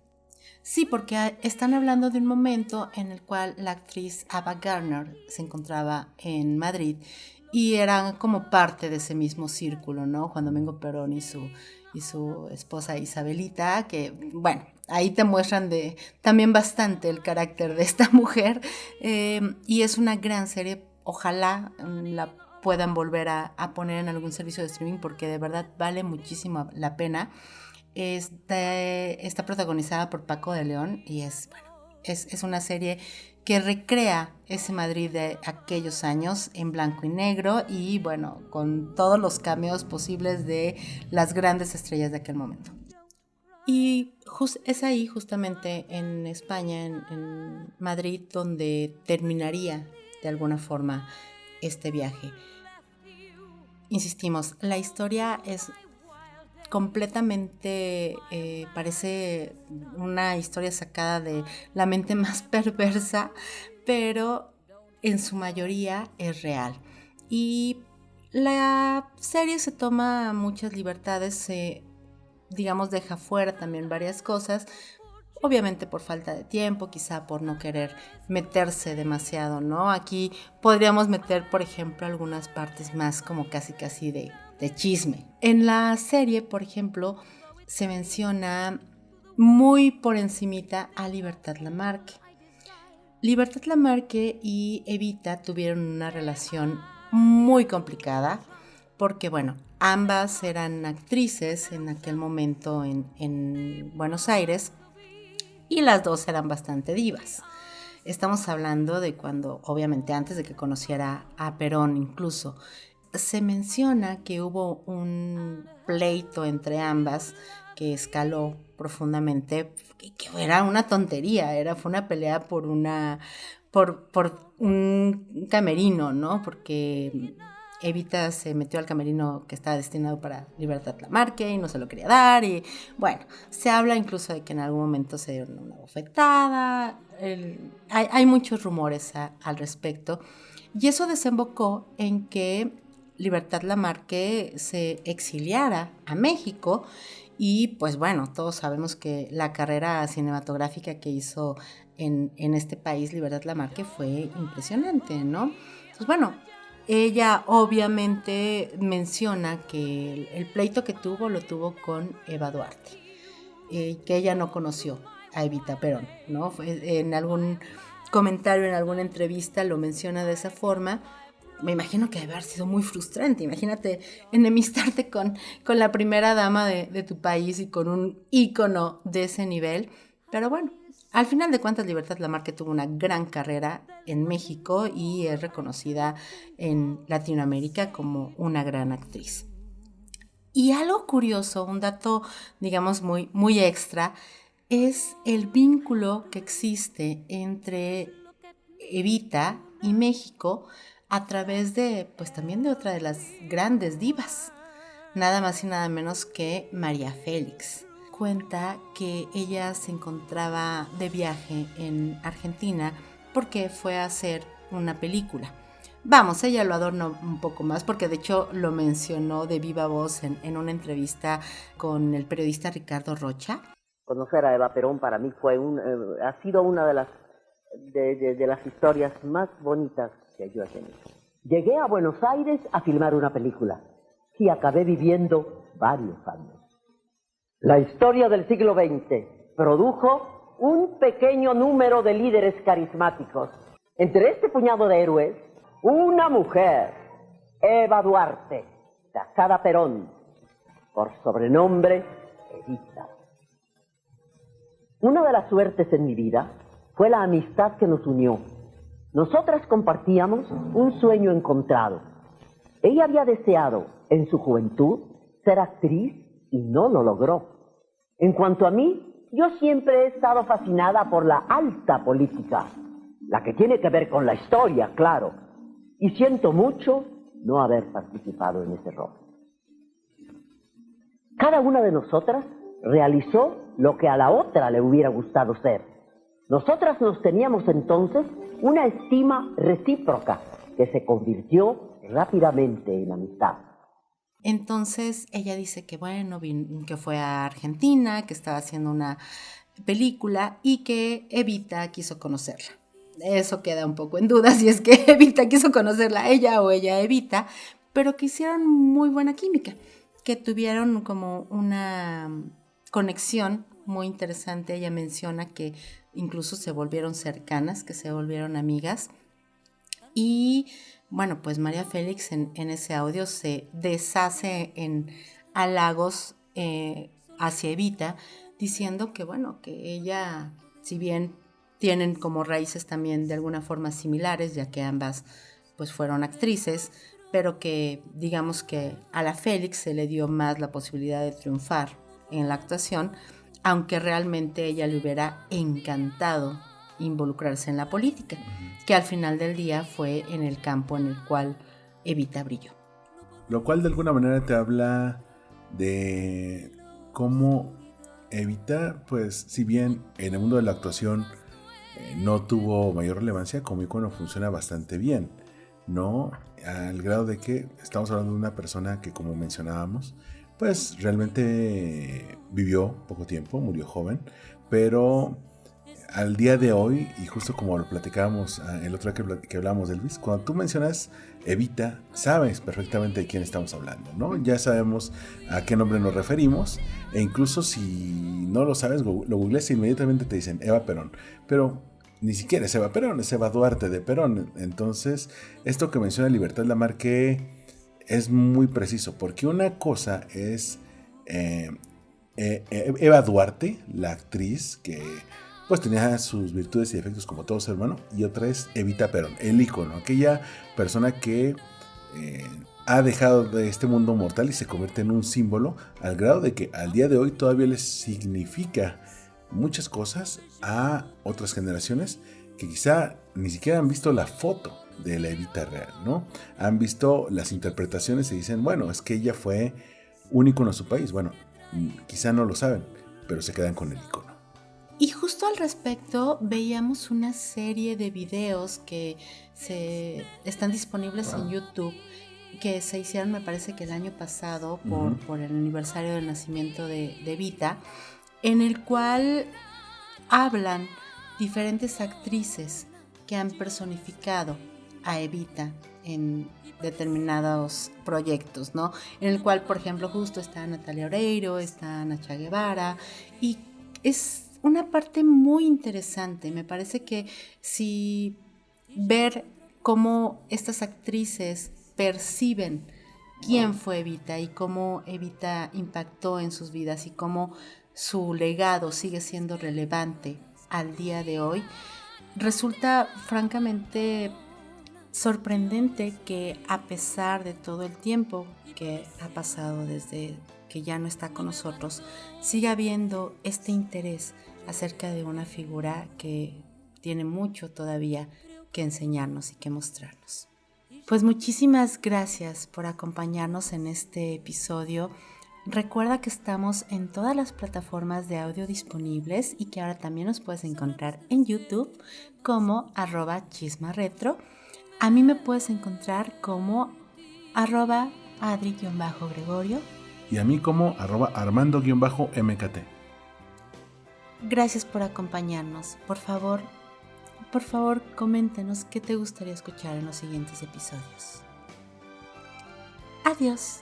Sí, porque están hablando de un momento en el cual la actriz Ava Gardner se encontraba en Madrid y eran como parte de ese mismo círculo, ¿no? Juan Domingo Perón y su esposa Isabelita, que, bueno, ahí te muestran también bastante el carácter de esta mujer, y es una gran serie. Ojalá la puedan volver a poner en algún servicio de streaming porque de verdad vale muchísimo la pena. Está protagonizada por Paco de León y es una serie que recrea ese Madrid de aquellos años en blanco y negro y bueno, con todos los cameos posibles de las grandes estrellas de aquel momento. Y es ahí justamente en España, en Madrid, donde terminaría de alguna forma este viaje. Insistimos, la historia es completamente, parece una historia sacada de la mente más perversa, pero en su mayoría es real. Y la serie se toma muchas libertades, digamos, deja fuera también varias cosas, obviamente por falta de tiempo, quizá por no querer meterse demasiado, ¿no? Aquí podríamos meter, por ejemplo, algunas partes más como casi de chisme. En la serie, por ejemplo, se menciona muy por encimita a Libertad Lamarque. Libertad Lamarque y Evita tuvieron una relación muy complicada porque, bueno, ambas eran actrices en aquel momento en Buenos Aires y las dos eran bastante divas. Estamos hablando de cuando, obviamente antes de que conociera a Perón incluso, se menciona que hubo un pleito entre ambas que escaló profundamente, que era una tontería, fue una pelea por un camerino, ¿no? Porque Evita se metió al camerino que estaba destinado para Libertad Lamarque y no se lo quería dar y bueno, se habla incluso de que en algún momento se dieron una bofetada, hay muchos rumores al respecto y eso desembocó en que Libertad Lamarque se exiliara a México y pues bueno, todos sabemos que la carrera cinematográfica que hizo en este país Libertad Lamarque fue impresionante, ¿no? Pues bueno, ella obviamente menciona que el pleito que tuvo lo tuvo con Eva Duarte, que ella no conoció a Evita Perón, ¿no? En algún comentario, en alguna entrevista lo menciona de esa forma. Me imagino que debe haber sido muy frustrante. Imagínate enemistarte con la primera dama de tu país y con un ícono de ese nivel. Pero bueno, al final de cuentas, Libertad Lamarque tuvo una gran carrera en México y es reconocida en Latinoamérica como una gran actriz. Y algo curioso, un dato, digamos, muy, muy extra, es el vínculo que existe entre Evita y México a través de, pues también de otra de las grandes divas, nada más y nada menos que María Félix. Cuenta que ella se encontraba de viaje en Argentina porque fue a hacer una película. Vamos, ella lo adornó un poco más porque de hecho lo mencionó de viva voz en una entrevista con el periodista Ricardo Rocha. Conocer a Eva Perón para mí ha sido una de las historias más bonitas que yo he tenido. Llegué a Buenos Aires a filmar una película y acabé viviendo varios años. La historia del siglo XX produjo un pequeño número de líderes carismáticos. Entre este puñado de héroes, una mujer, Eva Duarte, casada Perón, por sobrenombre Evita. Una de las suertes en mi vida fue la amistad que nos unió. Nosotras compartíamos un sueño encontrado. Ella había deseado, en su juventud, ser actriz y no lo logró. En cuanto a mí, yo siempre he estado fascinada por la alta política, la que tiene que ver con la historia, claro, y siento mucho no haber participado en ese rol. Cada una de nosotras realizó lo que a la otra le hubiera gustado ser. Nosotras nos teníamos entonces una estima recíproca que se convirtió rápidamente en amistad. Entonces ella dice que bueno, que fue a Argentina, que estaba haciendo una película y que Evita quiso conocerla. Eso queda un poco en duda si es que Evita quiso conocerla a ella o ella a Evita, pero que hicieron muy buena química, que tuvieron como una conexión muy interesante. Ella menciona que incluso se volvieron cercanas, que se volvieron amigas. Y bueno, pues María Félix en ese audio se deshace en halagos hacia Evita, diciendo que bueno, que ella, si bien tienen como raíces también de alguna forma similares, ya que ambas pues fueron actrices, pero que digamos que a la Félix se le dio más la posibilidad de triunfar en la actuación, aunque realmente ella le hubiera encantado involucrarse en la política, que al final del día fue en el campo en el cual Evita brilló. Lo cual de alguna manera te habla de cómo Evita, pues si bien en el mundo de la actuación no tuvo mayor relevancia, como ícono funciona bastante bien, ¿no? Al grado de que estamos hablando de una persona que, como mencionábamos, pues realmente vivió poco tiempo, murió joven, pero al día de hoy, y justo como lo platicábamos el otro día que hablábamos de Elvis, cuando tú mencionas Evita, sabes perfectamente de quién estamos hablando, ¿no? Ya sabemos a qué nombre nos referimos, e incluso si no lo sabes, lo googleas e inmediatamente te dicen Eva Perón, pero ni siquiera es Eva Perón, es Eva Duarte de Perón. Entonces, esto que menciona Libertad Lamarque es muy preciso, porque una cosa es Eva Duarte, la actriz que pues tenía sus virtudes y defectos como todo ser humano, y otra es Evita Perón, el ícono, aquella persona que ha dejado de este mundo mortal y se convierte en un símbolo, al grado de que al día de hoy todavía les significa muchas cosas a otras generaciones que quizá ni siquiera han visto la foto de la Evita real, ¿no? Han visto las interpretaciones y dicen, bueno, es que ella fue un ícono de su país. Bueno, quizá no lo saben, pero se quedan con el ícono. Y justo al respecto veíamos una serie de videos que están disponibles en YouTube, que se hicieron, me parece que el año pasado, por el aniversario del nacimiento de Evita, en el cual hablan diferentes actrices que han personificado a Evita en determinados proyectos, ¿no? En el cual, por ejemplo, justo está Natalia Oreiro, está Nacha Guevara, y es una parte muy interesante. Me parece que si ver cómo estas actrices perciben quién fue Evita y cómo Evita impactó en sus vidas y cómo su legado sigue siendo relevante al día de hoy, resulta francamente sorprendente que a pesar de todo el tiempo que ha pasado desde que ya no está con nosotros, siga habiendo este interés acerca de una figura que tiene mucho todavía que enseñarnos y que mostrarnos. Pues muchísimas gracias por acompañarnos en este episodio. Recuerda que estamos en todas las plataformas de audio disponibles y que ahora también nos puedes encontrar en YouTube como @chismaretro. A mí me puedes encontrar como @adri_gregorio. Y a mí como @armando_mkt. Gracias por acompañarnos. Por favor, por favor, coméntanos qué te gustaría escuchar en los siguientes episodios. Adiós.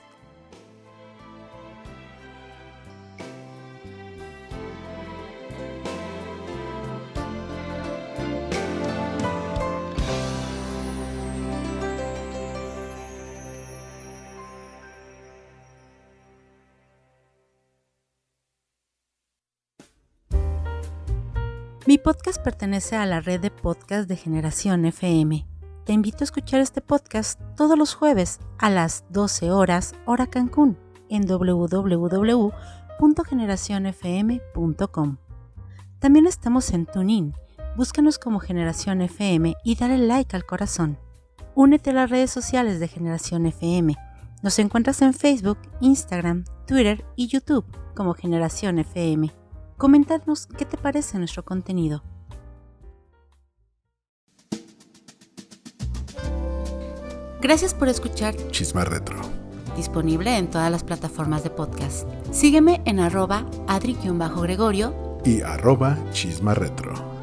Mi podcast pertenece a la red de podcast de Generación FM. Te invito a escuchar este podcast todos los jueves a las 12 horas, hora Cancún, en www.generacionfm.com. También estamos en TuneIn. Búscanos como Generación FM y dale like al corazón. Únete a las redes sociales de Generación FM. Nos encuentras en Facebook, Instagram, Twitter y YouTube como Generación FM. Coméntanos qué te parece nuestro contenido. Gracias por escuchar Chisma Retro. Disponible en todas las plataformas de podcast. Sígueme en @Adri-Gregorio y @Chisma Retro.